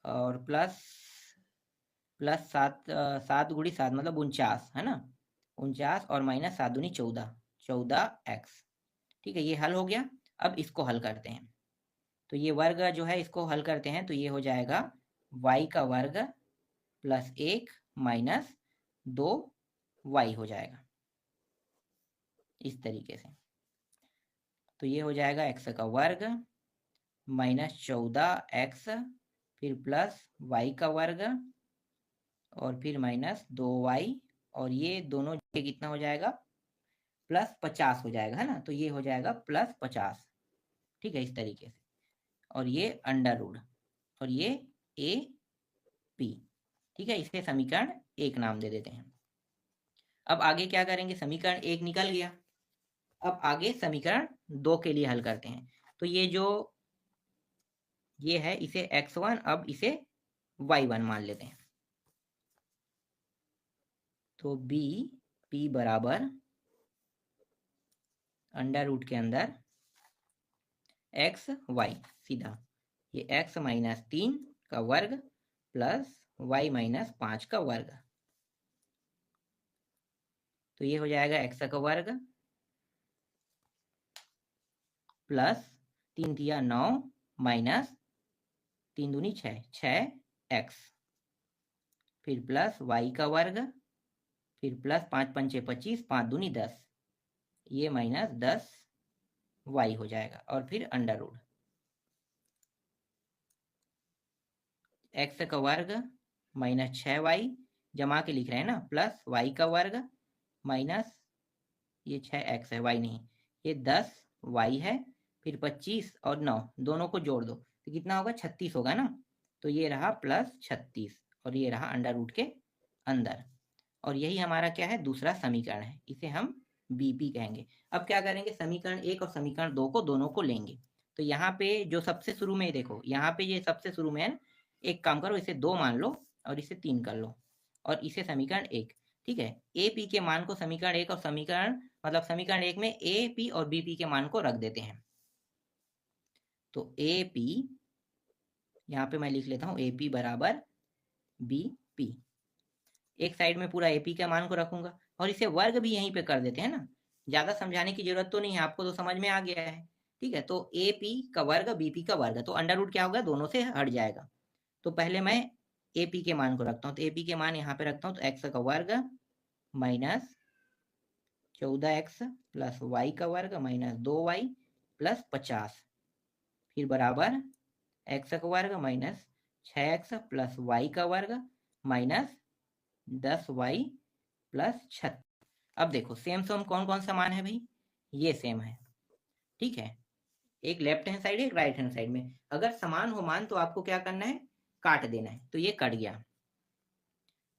और प्लस 7 गुड़ी 7 मतलब 49, है ना, 49 और माइनस 7 दूनी 14, 14x, ठीक है, ये हल हो गया। अब इसको हल करते हैं, तो ये वर्ग जो है इसको हल करते हैं, तो ये हो जाएगा y का वर्ग प्लस 1 माइनस 2y हो जाएगा इस तरीके से, तो ये हो जाएगा x का वर्ग माइनस 14x फिर प्लस y का वर्ग और फिर माइनस 2y, और ये दोनों कितना हो जाएगा, प्लस 50 हो जाएगा, है ना, तो ये हो जाएगा प्लस 50, ठीक है, इस तरीके से, और ये अंडर रूट और ये AP, ठीक है, इसे समीकरण 1 नाम दे देते हैं। अब आगे क्या करेंगे, समीकरण 1 निकल गया, अब आगे समीकरण 2 के लिए हल करते हैं, तो ये जो ये है इसे x1, अब इसे y1 मान लेते हैं, तो P बराबर अंडर रूट के अंदर x y, सीधा ये x माइनस 3 का वर्ग प्लस y माइनस 5 का वर्ग, तो ये हो जाएगा x का वर्ग प्लस 3 दिया 9 माइनस 3 दूनी 6, 6x, फिर प्लस y का वर्ग, फिर प्लस 5 पंचे 25, 5 दूनी 10, ये माइनस 10y हो जाएगा, और फिर अंडर रूट x का वर्ग माइनस 6y, जमा के लिख रहे हैं ना, प्लस y का वर्ग माइनस ये 6x है, y नहीं, ये 10y है, फिर 25 और 9 दोनों को जोड़ दो तो कितना होगा, 36 होगा ना, तो ये रहा प्लस 36 और ये रहा अंडर रूट के अंदर, और यही हमारा क्या है, दूसरा समीकरण है, इसे हम BP कहेंगे। अब क्या करेंगे, समीकरण 1 और समीकरण 2 को दोनों को लेंगे, तो यहाँ पे जो सबसे शुरू में देखो, यहाँ पे ये सबसे शुरू में है, एक काम करो, इसे 2 मान लो और इसे 3 कर लो और इसे समीकरण 1, ठीक है, AP के मान को समीकरण 1 और समीकरण मतलब समीकरण 1 में AP और BP के मान को रख देते हैं, तो AP यहाँ पे मैं लिख लेता हूँ AP बराबर BP, एक साइड में पूरा AP के मान को रखूंगा और इसे वर्ग भी यहीं पे कर देते हैं ना, ज्यादा समझाने की जरूरत तो नहीं है, आपको तो समझ में आ गया है, ठीक है, तो AP का वर्ग BP का वर्ग, तो अंडर रूट क्या होगा, दोनों से हट जाएगा, तो पहले मैं AP के मान को रखता हूँ, तो AP के मान यहाँ पे रखता हूँ, तो x का वर्ग माइनस 14x प्लस y का वर्ग माइनस 2y प्लस 50, फिर बराबर x का वर्ग माइनस 6x प्लस y का वर्ग माइनस 10y प्लस 36। अब देखो सेम सोम कौन कौन सा मान है भाई, ये सेम है, ठीक है, एक लेफ्ट हैंड साइड एक राइट हैंड साइड में, अगर समान हो मान तो आपको क्या करना है, काट देना है, तो ये कट गया,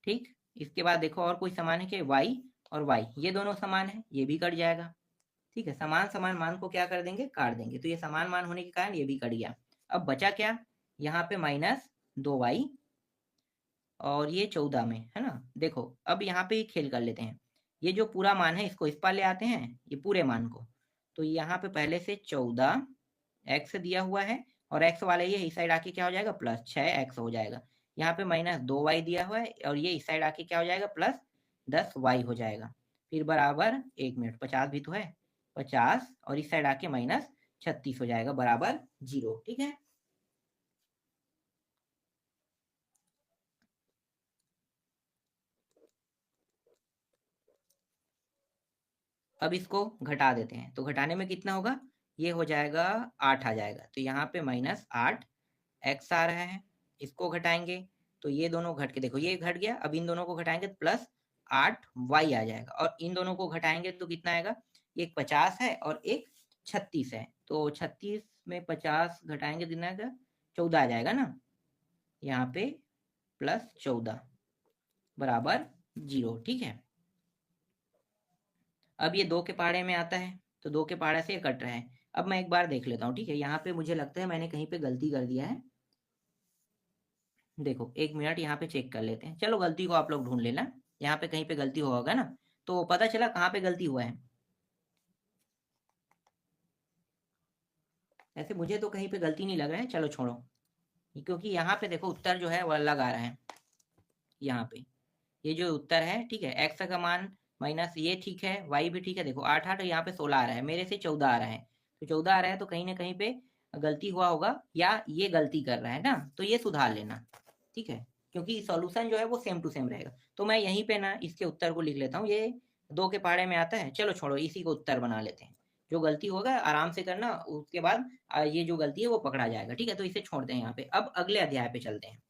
ठीक, इसके बाद देखो और कोई समान है कि y और y ये दोनों समान है, ये भी कट जाएगा, ठीक है, समान समान मान को क्या कर देंगे, काट देंगे, तो ये समान मान होने के कारण ये भी कट गया, अब बचा क्या, यहाँ पे माइनस 2y और ये 14 में, है ना, देखो अब यहाँ पे खेल कर लेते हैं, ये जो पूरा मान है इसको इस पार ले आते हैं, ये पूरे मान को, तो यहाँ पे पहले से 14x दिया हुआ है और x वाले ये इस साइड आके क्या हो जाएगा, प्लस 6x हो जाएगा, यहाँ पे माइनस 2y दिया हुआ है और ये इस साइड आके क्या हो जाएगा, प्लस 10y हो जाएगा। फिर बराबर 1 मिनट, 50 भी तो है, 50 और इस साइड आके माइनस 36 हो जाएगा बराबर 0। ठीक है, अब इसको घटा देते हैं, तो घटाने में कितना होगा, ये हो जाएगा 8 आ जाएगा, तो यहाँ पे -8 x आ रहा है। इसको घटाएंगे तो ये दोनों घट के देखो ये घट गया, अब इन दोनों को घटाएंगे तो +8y आ जाएगा, और इन दोनों को घटाएंगे तो कितना आएगा, एक 50 है और एक 36 है, तो 36 में 50 घटाएंगे कितना आएगा, 14 आ जाएगा ना, यहाँ पे +14 बराबर 0। ठीक है, अब ये 2 के पहाड़े में आता है, तो 2 के पहाड़े से ये कट रहा है। अब मैं एक बार देख लेता हूँ। ठीक है, यहाँ पे मुझे लगता है मैंने कहीं पे गलती कर दिया है, देखो 1 मिनट यहाँ पे चेक कर लेते हैं। चलो गलती को आप लोग ढूंढ लेना, यहाँ पे कहीं पे गलती होगा ना, तो पता चला कहाँ पे गलती हुआ है। ऐसे मुझे तो कहीं पे गलती नहीं लग रहा है, चलो छोड़ो, क्योंकि यहाँ पे देखो उत्तर जो है वो अलग आ रहा है। यहाँ पे ये जो उत्तर है, ठीक है, एक्स का मान माइनस ये ठीक है, वाई भी ठीक है, देखो 8 यहाँ पे 16 आ रहा है, मेरे से 14 आ रहा है, तो 14 आ रहा है तो कहीं ना कहीं पे गलती हुआ होगा, या ये गलती कर रहा है ना, तो ये सुधार लेना। ठीक है, क्योंकि सॉल्यूशन जो है वो सेम टू सेम रहेगा। तो मैं यहीं पे ना इसके उत्तर को लिख लेता हूँ, ये 2 के पहाड़े में आता है। चलो छोड़ो, इसी को उत्तर बना लेते हैं। जो गलती होगा आराम से करना, उसके बाद ये जो गलती है वो पकड़ा जाएगा। ठीक है, तो इसे छोड़ दें यहाँ पे। अब अगले अध्याय पे चलते हैं।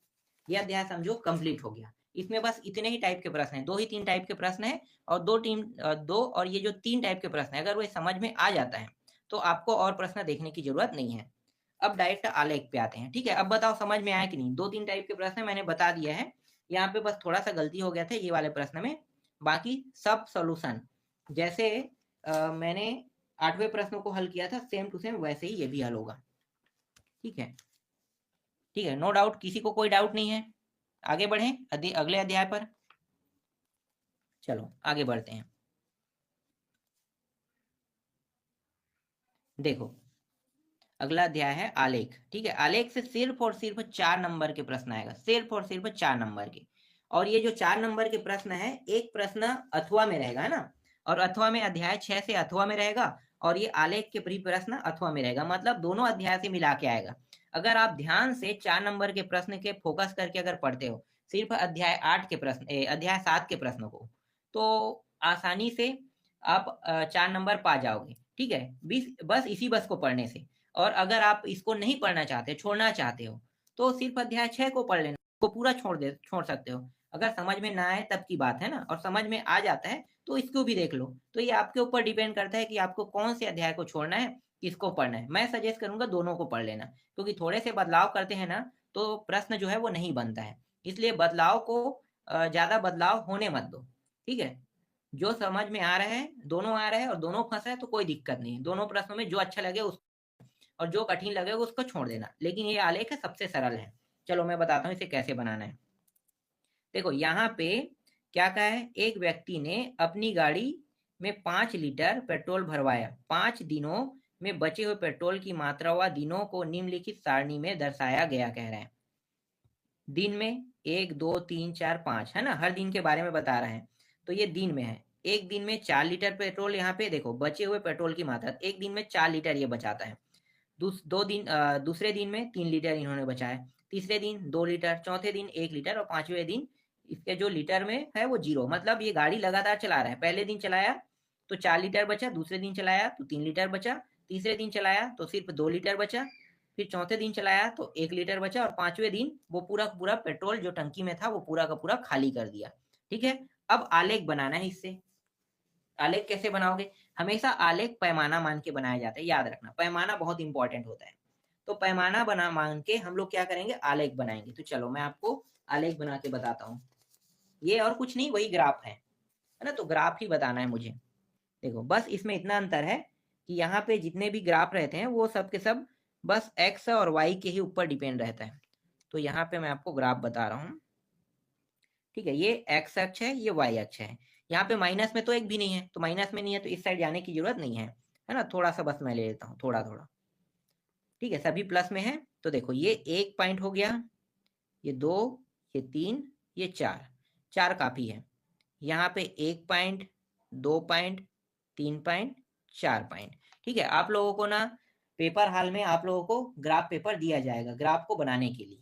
ये अध्याय समझो कंप्लीट हो गया। इसमें बस इतने ही टाइप के प्रश्न हैं, 2 ही 3 टाइप के प्रश्न हैं, और दो और ये जो 3 टाइप के प्रश्न है, अगर वो समझ में आ जाता है तो आपको और प्रश्न देखने की जरूरत नहीं है। अब डायरेक्ट आलेख पे आते हैं। ठीक है, अब बताओ समझ में आया कि नहीं। 2-3 टाइप के प्रश्न मैंने बता दिया है, यहाँ पे बस थोड़ा सा गलती हो गया था ये वाले प्रश्न में, बाकी सब सोल्यूशन जैसे मैंने 8वें प्रश्न को हल किया था सेम टू सेम वैसे ही ये भी हल होगा। ठीक है, ठीक है, नो डाउट, किसी को कोई डाउट नहीं है। आगे बढ़ें अगले अध्याय पर। चलो आगे बढ़ते हैं। देखो अगला अध्याय है आलेख। ठीक है, आलेख से सिर्फ और सिर्फ 4 नंबर के प्रश्न आएगा, सिर्फ और सिर्फ 4 नंबर के। और ये जो 4 नंबर के प्रश्न है, एक प्रश्न अथवा में रहेगा, है ना, और अथवा में अध्याय 6 से अथवा में रहेगा, और ये आलेख के प्री प्रश्न अथवा में रहेगा, मतलब दोनों अध्याय से मिला के आएगा। अगर आप ध्यान से 4 नंबर के प्रश्न के फोकस करके अगर पढ़ते हो, सिर्फ अध्याय 8 के प्रश्न अध्याय 7 के प्रश्नों को, तो आसानी से आप 4 नंबर पा जाओगे। ठीक है, बस इसी बस को पढ़ने से। और अगर आप इसको नहीं पढ़ना चाहते, छोड़ना चाहते हो, तो सिर्फ अध्याय 6 को पढ़ लेना, को पूरा छोड़ सकते हो। अगर समझ में ना आए तब की बात है ना, और समझ में आ जाता है तो इसको भी देख लो। तो ये आपके ऊपर डिपेंड करता है कि आपको कौन से अध्याय को छोड़ना है, किसको पढ़ना है। मैं सजेस्ट करूंगा दोनों को पढ़ लेना, क्योंकि थोड़े से बदलाव करते हैं ना तो प्रश्न जो है वो नहीं बनता है। इसलिए बदलाव को ज्यादा बदलाव होने मत दो। ठीक है, जो समझ में आ रहा है, दोनों आ रहा है और दोनों फंस रहा है, तो कोई दिक्कत नहीं है। दोनों प्रश्नों में जो अच्छा लगे उस, और जो कठिन लगेगा उसको छोड़ देना। लेकिन ये आलेख है सबसे सरल है। चलो मैं बताता हूँ इसे कैसे बनाना है। देखो यहाँ पे क्या कहा है, एक व्यक्ति ने अपनी गाड़ी में 5 लीटर पेट्रोल भरवाया। 5 दिनों में बचे हुए पेट्रोल की मात्रा व दिनों को निम्नलिखित सारणी में दर्शाया गया, कह रहे हैं। दिन में 1 2 3 4 5 है ना, हर दिन के बारे में बता रहे हैं। तो ये दिन में है, एक दिन में 4 लीटर पेट्रोल, यहाँ पे देखो बचे हुए पेट्रोल की मात्रा, एक दिन में 4 लीटर ये बचाता है। दूसरे दिन में 3 लीटर इन्होंने बचाया, तीसरे दिन 2 लीटर, चौथे दिन 1 लीटर, और 5वें दिन इसके जो लीटर में है वो 0। मतलब ये गाड़ी लगातार चला रहा है। पहले दिन चलाया तो 4 लीटर बचा, दूसरे दिन चलाया तो 3 लीटर बचा, तीसरे दिन चलाया तो सिर्फ 2 लीटर बचा, फिर चौथे दिन चलाया तो 1 लीटर बचा, और 5वें दिन वो पूरा पूरा पेट्रोल जो टंकी में था वो पूरा का पूरा खाली कर दिया। ठीक है, अब आलेख बनाना है इससे। आलेख कैसे बनाओगे, हमेशा आलेख पैमाना मान के बनाया जाता है, याद रखना पैमाना बहुत इंपॉर्टेंट होता है। तो पैमाना बना मान के हम लोग क्या करेंगे, आलेख बनाएंगे। तो चलो मैं आपको आलेख बना के बताता हूँ। ये और कुछ नहीं, वही ग्राफ है ना, तो ग्राफ ही बताना है मुझे। देखो बस इसमें इतना अंतर है कि यहाँ पे जितने भी ग्राफ रहते हैं वो सब के सब बस एक्स और वाई के ही ऊपर डिपेंड रहता है। तो यहाँ पे मैं आपको ग्राफ बता रहा हूँ। ठीक है, ये एक्स अक्ष है, ये वाई अक्ष है। यहाँ पे माइनस में तो एक भी नहीं है, तो माइनस में नहीं है तो इस साइड जाने की जरूरत नहीं है ना, थोड़ा सा बस मैं ले लेता हूँ, थोड़ा थोड़ा। ठीक है, सभी प्लस में है। तो देखो ये 1 पॉइंट हो गया, ये 2, ये 3, ये 4, 4 काफी है। यहाँ पे 1 पॉइंट, 2 पॉइंट, 3 पॉइंट, 4 पॉइंट। ठीक है, आप लोगों को ना पेपर हाल में आप लोगों को ग्राफ पेपर दिया जाएगा ग्राफ को बनाने के लिए,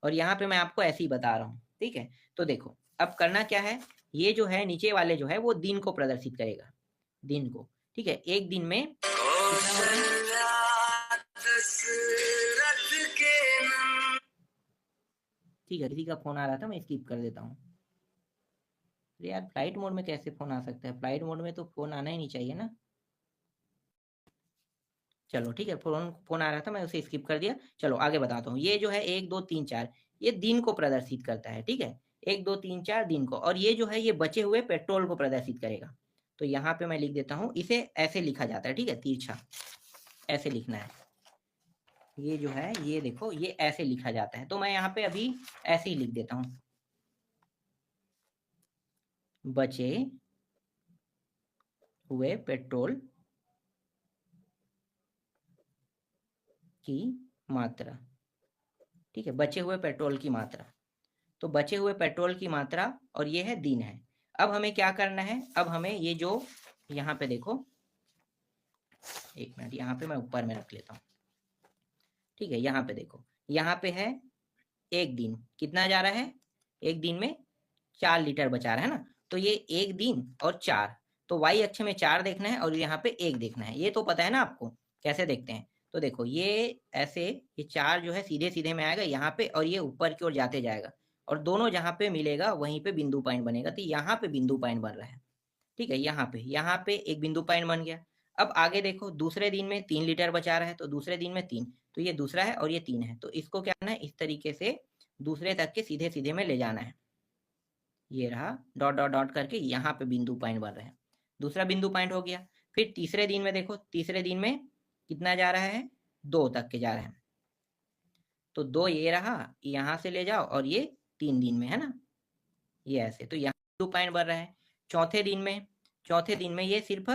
और यहाँ पे मैं आपको ऐसे ही बता रहा हूँ। ठीक है, तो देखो अब करना क्या है, ये जो है नीचे वाले जो है वो दिन को प्रदर्शित करेगा, दिन को। ठीक है, एक दिन में कितना होता है? ठीक है, किसी का फोन आ रहा था, मैं स्किप कर देता हूँ। अरे यार, फ्लाइट मोड में कैसे फोन आ सकता है? फ्लाइट मोड में तो फोन आना ही नहीं चाहिए ना। चलो ठीक है, फोन आ रहा था, मैं उसे स्किप कर दिया। चलो आगे बताता हूँ। ये जो है 1 2 3 4, ये दिन को प्रदर्शित करता है। ठीक है, 1 2 3 4 दिन को, और ये जो है ये बचे हुए पेट्रोल को प्रदर्शित करेगा। तो यहाँ पे मैं लिख देता हूँ, इसे ऐसे लिखा जाता है। ठीक है, तिरछा ऐसे लिखना है। ये जो है ये देखो, ये ऐसे लिखा जाता है। तो मैं यहाँ पे अभी ऐसे ही लिख देता हूँ, बचे हुए पेट्रोल की मात्रा। ठीक है, बचे हुए पेट्रोल की मात्रा। तो बचे हुए पेट्रोल की मात्रा, और ये है दिन है। अब हमें क्या करना है, अब हमें ये जो यहाँ पे देखो, एक मिनट, यहाँ पे मैं ऊपर में रख लेता हूँ। ठीक है, यहाँ पे देखो, यहाँ पे है एक दिन कितना जा रहा है, एक दिन में 4 लीटर बचा रहा है ना। तो ये एक दिन और 4, तो वाई अक्ष में 4 देखना है और यहाँ पे 1 देखना है। ये तो पता है ना आपको कैसे देखते हैं। तो देखो ये ऐसे, ये 4 जो है सीधे सीधे में आएगा यहाँ पे, और ये ऊपर की ओर जाते जाएगा, और दोनों जहाँ पे मिलेगा वहीं पे बिंदु पॉइंट बनेगा। तो यहाँ पे बिंदु पॉइंट बन रहा है। ठीक है, यहाँ पे एक बिंदु पॉइंट बन गया। अब आगे देखो, दूसरे दिन में 3 लीटर बचा रहा है, तो दूसरे दिन में 3, तो ये दूसरा है और ये 3 है। तो इसको क्या करना है, इस तरीके से दूसरे तक के सीधे सीधे में ले जाना है। ये रहा, डॉट डॉट डॉट करके यहाँ पे बिंदु पॉइंट बन रहे हैं। दूसरा बिंदु पॉइंट हो गया। फिर तीसरे दिन में देखो, तीसरे दिन में कितना जा रहा है, 2 तक के जा रहे हैं। तो 2 ये रहा, यहाँ से ले जाओ, और ये 3 दिन में है ना, ये ऐसे। तो यहाँ बिंदु पॉइंट बन रहा है। चौथे दिन में ये सिर्फ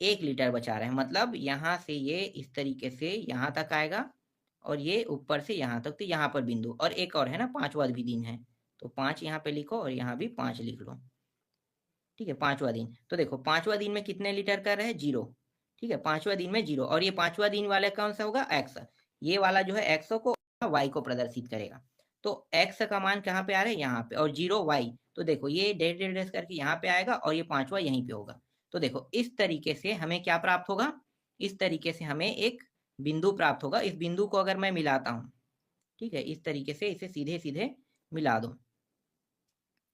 1 लीटर बचा रहे हैं, मतलब यहाँ से ये इस तरीके से यहाँ तक आएगा, और ये ऊपर से यहाँ तक। तो यहाँ पर बिंदु, और एक और है ना, 5वां भी दिन है, तो 5 यहाँ पे लिखो, और यहाँ भी 5 लिख लो। ठीक है, 5वां दिन। तो देखो 5वां दिन में कितने लीटर कर रहे हैं, 0। ठीक है, 5वां दिन में 0, और ये 5वां दिन वाला कौन सा होगा, एक्स। ये वाला जो है एक्स को, वाई को प्रदर्शित करेगा। तो एक्स का मान कहाँ पे आ रहा है, यहाँ पे, और 0 वाई। तो देखो ये डेट डेट डेट करके यहाँ पे आएगा, और ये 5वां यहीं पे होगा। तो देखो इस तरीके से हमें क्या प्राप्त होगा, इस तरीके से हमें एक बिंदु प्राप्त होगा। इस बिंदु को अगर मैं मिलाता हूँ, ठीक है, इस तरीके से इसे सीधे सीधे मिला दो,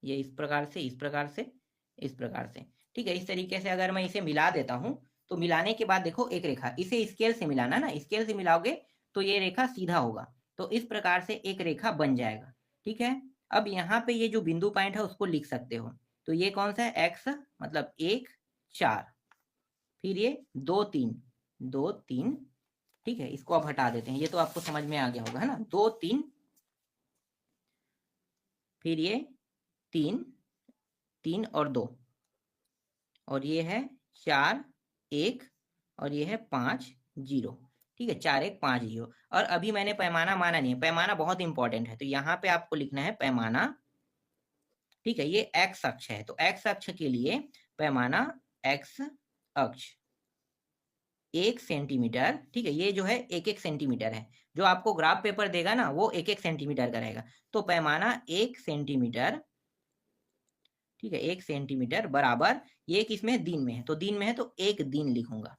ये इस प्रकार से, इस प्रकार से, इस प्रकार से। ठीक है, इस तरीके से अगर मैं इसे मिला देता हूं, तो मिलाने के बाद देखो एक रेखा, इसे स्केल से मिलाना ना, स्केल से मिलाओगे तो ये रेखा सीधा होगा। तो इस प्रकार से एक रेखा बन जाएगा। ठीक है, अब यहाँ पे ये जो बिंदु पॉइंट है उसको लिख सकते हो। तो ये कौन सा है, एक्स, मतलब 1 4, फिर ये 2 3, 2 3। ठीक है, इसको अब हटा देते हैं, ये तो आपको समझ में आ गया होगा है ना, 2 3, फिर ये 3 3 और 2, और ये है 4 1, और ये है 5 0। ठीक है, 4 1 5 0। और अभी मैंने पैमाना माना नहीं है, पैमाना बहुत इंपॉर्टेंट है, तो यहाँ पे आपको लिखना है पैमाना। ठीक है, ये एक्स अक्ष है, तो एक्स अक्ष के लिए पैमाना एक्स अक्ष 1 सेंटीमीटर। ठीक है, ये जो है 1 1 सेंटीमीटर है। जो आपको ग्राफ पेपर देगा ना वो 1 1 सेंटीमीटर का रहेगा। तो पैमाना 1 सेंटीमीटर, ठीक है, 1 सेंटीमीटर बराबर, ये किसमें, दिन में है, तो दिन में है तो 1 दिन लिखूंगा।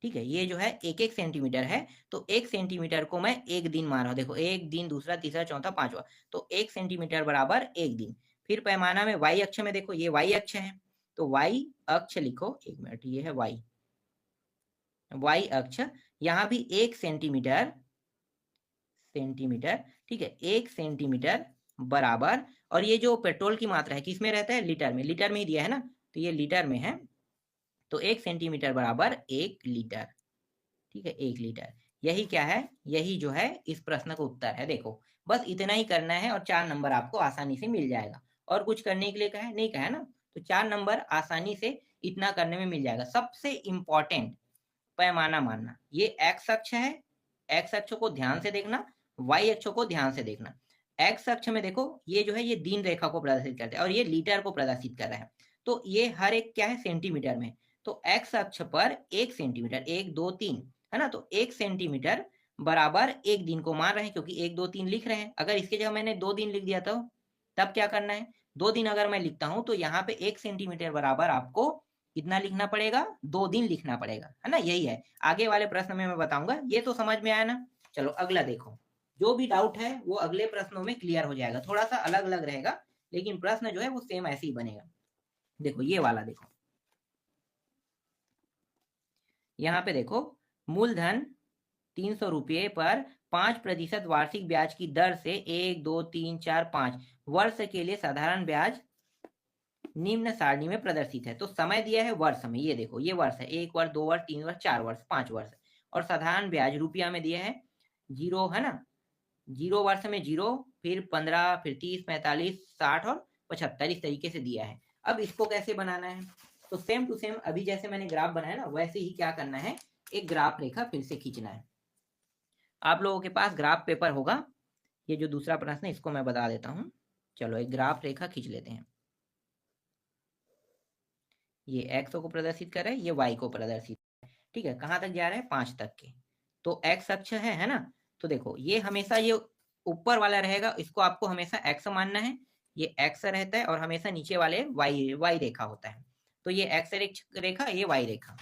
ठीक है, ये जो है 1 1 सेंटीमीटर है, तो 1 सेंटीमीटर को मैं 1 दिन मान रहा हूँ। देखो 1 दिन, दूसरा, तीसरा, चौथा, 5वां, तो 1 सेंटीमीटर बराबर 1 दिन। फिर पैमाना में वाई अक्ष में देखो, ये वाई अक्ष है, तो वाई अक्ष लिखो, 1 मिनट, ये है वाई, वाई अक्ष। यहाँ भी 1 सेंटीमीटर, सेंटीमीटर। ठीक है, 1 सेंटीमीटर बराबर, और ये जो पेट्रोल की मात्रा है किसमें रहता है, लीटर में, लीटर में ही दिया है ना, तो ये लीटर में है। तो 1 सेंटीमीटर बराबर 1 लीटर। ठीक है, 1 लीटर। यही क्या है, यही जो है इस प्रश्न का उत्तर है। देखो बस इतना ही करना है, और 4 नंबर आपको आसानी से मिल जाएगा। और कुछ करने के लिए कहा है, नहीं कहा है ना, तो 4 नंबर आसानी से इतना करने में मिल जाएगा। सबसे इंपॉर्टेंट पैमाना मानना, ये एक्स अक्ष है, एक्स अक्ष को ध्यान से देखना, वाई अक्ष को ध्यान से देखना। एक्स अक्ष में देखो ये जो है ये दिन रेखा को प्रदर्शित करता है और ये लीटर को प्रदर्शित कर रहा है। तो ये हर एक क्या है, सेंटीमीटर में। तो एक्स अक्ष पर 1 सेंटीमीटर, 1 2 3 है ना, तो 1 सेंटीमीटर बराबर 1 दिन को मान रहे हैं, क्योंकि 1 2 3 लिख रहे हैं। अगर इसके जगह मैंने 2 दिन लिख दिया तो तब क्या करना है, 2 दिन अगर मैं लिखता हूं तो यहाँ पे 1 सेंटीमीटर बराबर आपको कितना लिखना पड़ेगा, 2 दिन लिखना पड़ेगा, है ना। यही है, आगे वाले प्रश्न में मैं बताऊंगा। ये तो समझ में आया ना। चलो अगला देखो, जो भी डाउट है वो अगले प्रश्नों में क्लियर हो जाएगा, थोड़ा सा अलग अलग रहेगा लेकिन प्रश्न जो है वो सेम ऐसे ही बनेगा। देखो ये वाला देखो, यहाँ पे देखो, मूलधन 300 रुपये पर 5% वार्षिक ब्याज की दर से 1 2 3 4 5 वर्ष के लिए साधारण ब्याज निम्न सारणी में प्रदर्शित है। तो समय दिया है वर्ष में, ये देखो ये वर्ष है, 1 वर्ष 2 वर्ष 3 वर्ष 4 वर्ष 5 वर्ष, और साधारण ब्याज रुपया में दिया है 0, है ना। 0 वर्ष में 0, फिर 15, फिर 30, 45, 60 और 75 इस तरीके से दिया है। अब इसको कैसे बनाना है, तो सेम टू सेम अभी जैसे मैंने ग्राफ बनाया ना वैसे ही क्या करना है, एक ग्राफ रेखा फिर से खींचना है। आप लोगों के पास ग्राफ पेपर होगा, ये जो दूसरा प्रश्न है इसको मैं बता देता हूँ। चलो एक ग्राफ रेखा खींच लेते हैं। ये एक्स को प्रदर्शित कर रहा है, ये वाई को प्रदर्शित, ठीक है। कहाँ तक जा रहा है, 5 तक के। तो एक्स अक्ष है ना। तो देखो ये हमेशा ये ऊपर वाला रहेगा, इसको आपको हमेशा एक्स मानना है, ये एक्स रहता है, और हमेशा नीचे वाले वाई रेखा होता है। तो ये एक्स रेखा, ये वाई रेखा।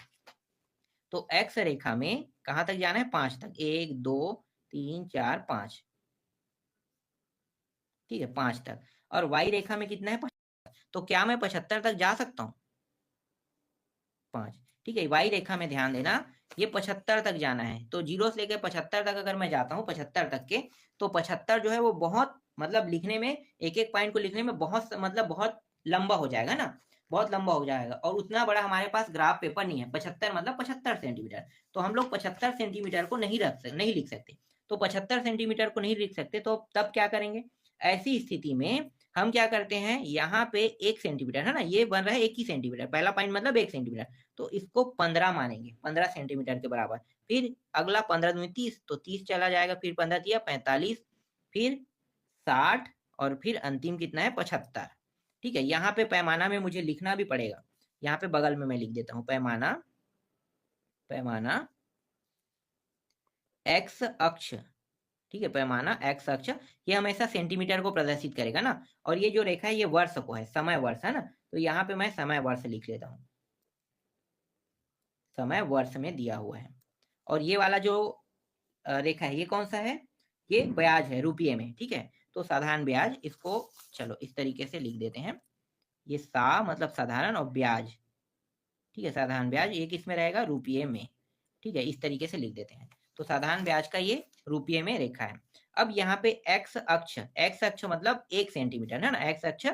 तो एक्स रेखा में कहाँ तक जाना है, 5 तक, 1 2 3 4 5, ठीक है 5 तक। और वाई रेखा में कितना है, 75। तो क्या मैं 75 तक जा सकता हूँ, 5, ठीक है। वाई रेखा में ध्यान देना, ये 75 तक जाना है। तो 0 से लेकर 75 तक अगर मैं जाता हूँ, 75 तक के, तो 75 जो है वो बहुत, मतलब लिखने में, एक एक पॉइंट को लिखने में बहुत, मतलब बहुत लंबा हो जाएगा ना, बहुत लंबा हो जाएगा। और उतना बड़ा हमारे पास ग्राफ पेपर नहीं है, 75 मतलब 75 सेंटीमीटर। तो हम लोग 75 सेंटीमीटर को नहीं लिख सकते। तो 75 सेंटीमीटर को नहीं लिख सकते, तो तब क्या करेंगे, ऐसी स्थिति में हम क्या करते हैं, यहाँ पे 1 सेंटीमीटर है ना, ये बन रहा है 1 ही सेंटीमीटर, पहला पॉइंट मतलब 1 सेंटीमीटर, तो इसको 15 मानेंगे, 15 सेंटीमीटर के बराबर। फिर अगला 15 दूनी 30, तो 30 चला जाएगा, फिर 15 दिया 45, फिर 60, और फिर अंतिम कितना है, 75, ठीक है। यहाँ पे पैमाना में मुझे लिखना भी पड़ेगा, यहाँ पे बगल में मैं लिख देता हूँ, पैमाना एक्स अक्ष, ठीक है। पैमाना एक्स अक्ष ये हमेशा सेंटीमीटर को प्रदर्शित करेगा ना, और ये जो रेखा है ये वर्ष को है, समय वर्ष है ना। तो यहाँ पे मैं समय वर्ष लिख लेता हूँ, समय वर्ष में दिया हुआ है। और ये वाला जो रेखा है ये कौन सा है, ये ब्याज है रुपये में, ठीक है। तो साधारण ब्याज, इसको चलो इस तरीके से लिख देते हैं, ये सा मतलब साधारण और ब्याज, ठीक है। साधारण ब्याज ये किस में रहेगा, रुपये में, ठीक है। इस तरीके से लिख देते हैं। तो साधारण ब्याज का ये रुपये में रेखा है। अब यहाँ पे एक्स अक्ष मतलब 1 सेंटीमीटर है ना, एक्स अक्ष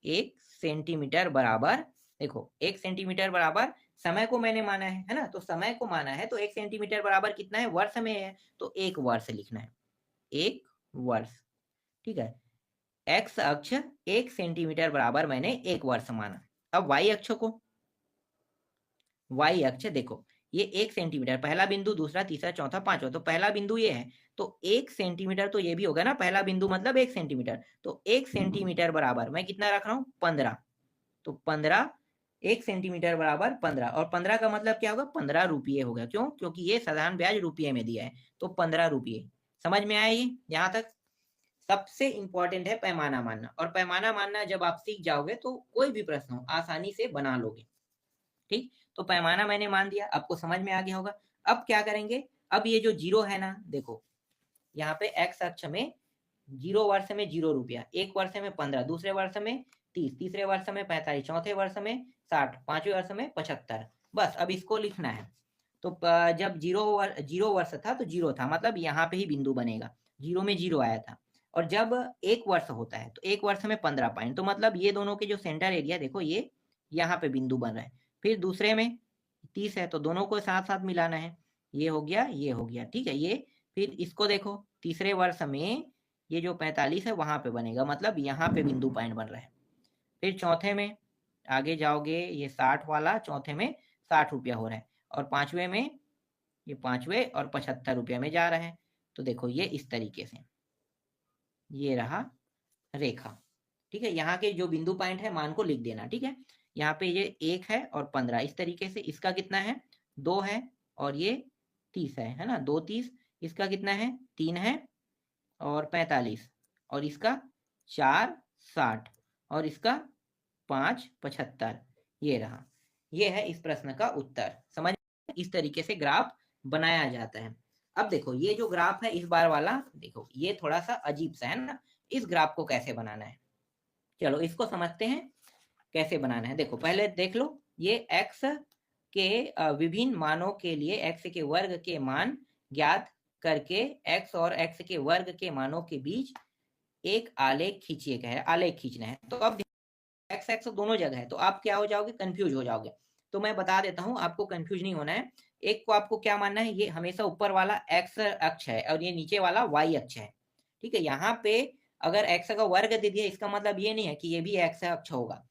1 सेंटीमीटर बराबर, देखो 1 सेंटीमीटर बराबर समय को मैंने माना है ना, तो समय को माना है, तो 1 सेंटीमीटर बराबर कितना है, वर्ष में है, तो 1 वर्ष लिखना है, 1 वर्ष, ठीक है। एक्स अक्ष 1 सेंटीमीटर बराबर मैंने 1 वर्ष माना। अब वाई अक्ष को, वाई अक्ष देखो, ये 1 सेंटीमीटर, पहला बिंदु, दूसरा, तीसरा, चौथा, पांचवा, तो पहला बिंदु ये है, तो 1 सेंटीमीटर तो ये भी होगा ना, पहला बिंदु मतलब 1 सेंटीमीटर, तो 1 सेंटीमीटर बराबर मैं कितना रख रहा हूँ, 15, तो 15, 1 सेंटीमीटर बराबर 15, और 15 का मतलब क्या होगा, 15 रुपये होगा। क्यों, क्योंकि ये साधारण ब्याज रुपये में दिया है, तो 15 रुपये। समझ में आया ये यहाँ तक। सबसे इंपॉर्टेंट है पैमाना मानना, और पैमाना मानना जब आप सीख जाओगे तो कोई भी प्रश्न हो आसानी से बना लोगे, ठीक। तो पैमाना मैंने मान दिया, आपको समझ में आ गया होगा। अब क्या करेंगे, अब ये जो 0 है ना, देखो यहाँ पे एक्स अक्ष में 0 वर्ष में 0 रुपया, 1 वर्ष में 15, दूसरे वर्ष में 30, तीसरे वर्ष में 45, चौथे वर्ष में 60, पांचवें वर्ष में 75। बस अब इसको लिखना है। तो जब 0 वर्ष था तो 0 था, मतलब यहाँ पे ही बिंदु बनेगा, 0 में 0 आया था। और जब 1 वर्ष होता है तो 1 वर्ष में 15 पॉइंट, तो मतलब ये दोनों के जो सेंटर एरिया देखो, ये यहाँ पे बिंदु बन रहा है। फिर दूसरे में 30 है, तो दोनों को साथ साथ मिलाना है, ये हो गया, ये हो गया, ठीक है। ये फिर इसको देखो, तीसरे वर्ष में ये जो 45 है वहां पे बनेगा, मतलब यहाँ पे बिंदु पॉइंट बन रहा है। फिर चौथे में आगे जाओगे, ये 60 वाला चौथे में 60 रुपया हो रहा है, और पांचवे में ये 5वें और 75 रुपये में जा रहा है। तो देखो ये इस तरीके से, ये रहा रेखा। ठीक है, यहाँ के जो बिंदु पॉइंट है मान को लिख देना। ठीक है, यहाँ पे ये 1 है और 15, इस तरीके से। इसका कितना है 2 है और ये 30 है ना, 2 30। इसका कितना है 3 है और 45 और इसका 4 60 और इसका 5 75। ये रहा, ये है इस प्रश्न का उत्तर। समझ, इस तरीके से ग्राफ बनाया जाता है। अब देखो ये जो ग्राफ है इस बार वाला, देखो ये थोड़ा सा अजीब सा है ना। इस ग्राफ को कैसे बनाना है, चलो इसको समझते हैं कैसे बनाना है। देखो पहले देख लो, ये x के विभिन्न मानों के लिए x के वर्ग के मान ज्ञात करके x और x के वर्ग के मानों के बीच एक आलेख खींचिए गया है, आलेख खींचना है। तो अब x x दोनों जगह है, तो आप क्या हो जाओगे, कंफ्यूज हो जाओगे। तो मैं बता देता हूं, आपको कंफ्यूज नहीं होना है। एक को आपको क्या मानना है, ये हमेशा ऊपर वाला x अक्ष है और ये नीचे वाला y अक्ष है। ठीक है, यहाँ पे अगर x का वर्ग दे दिया, इसका मतलब ये नहीं है कि ये भी x अक्ष होगा।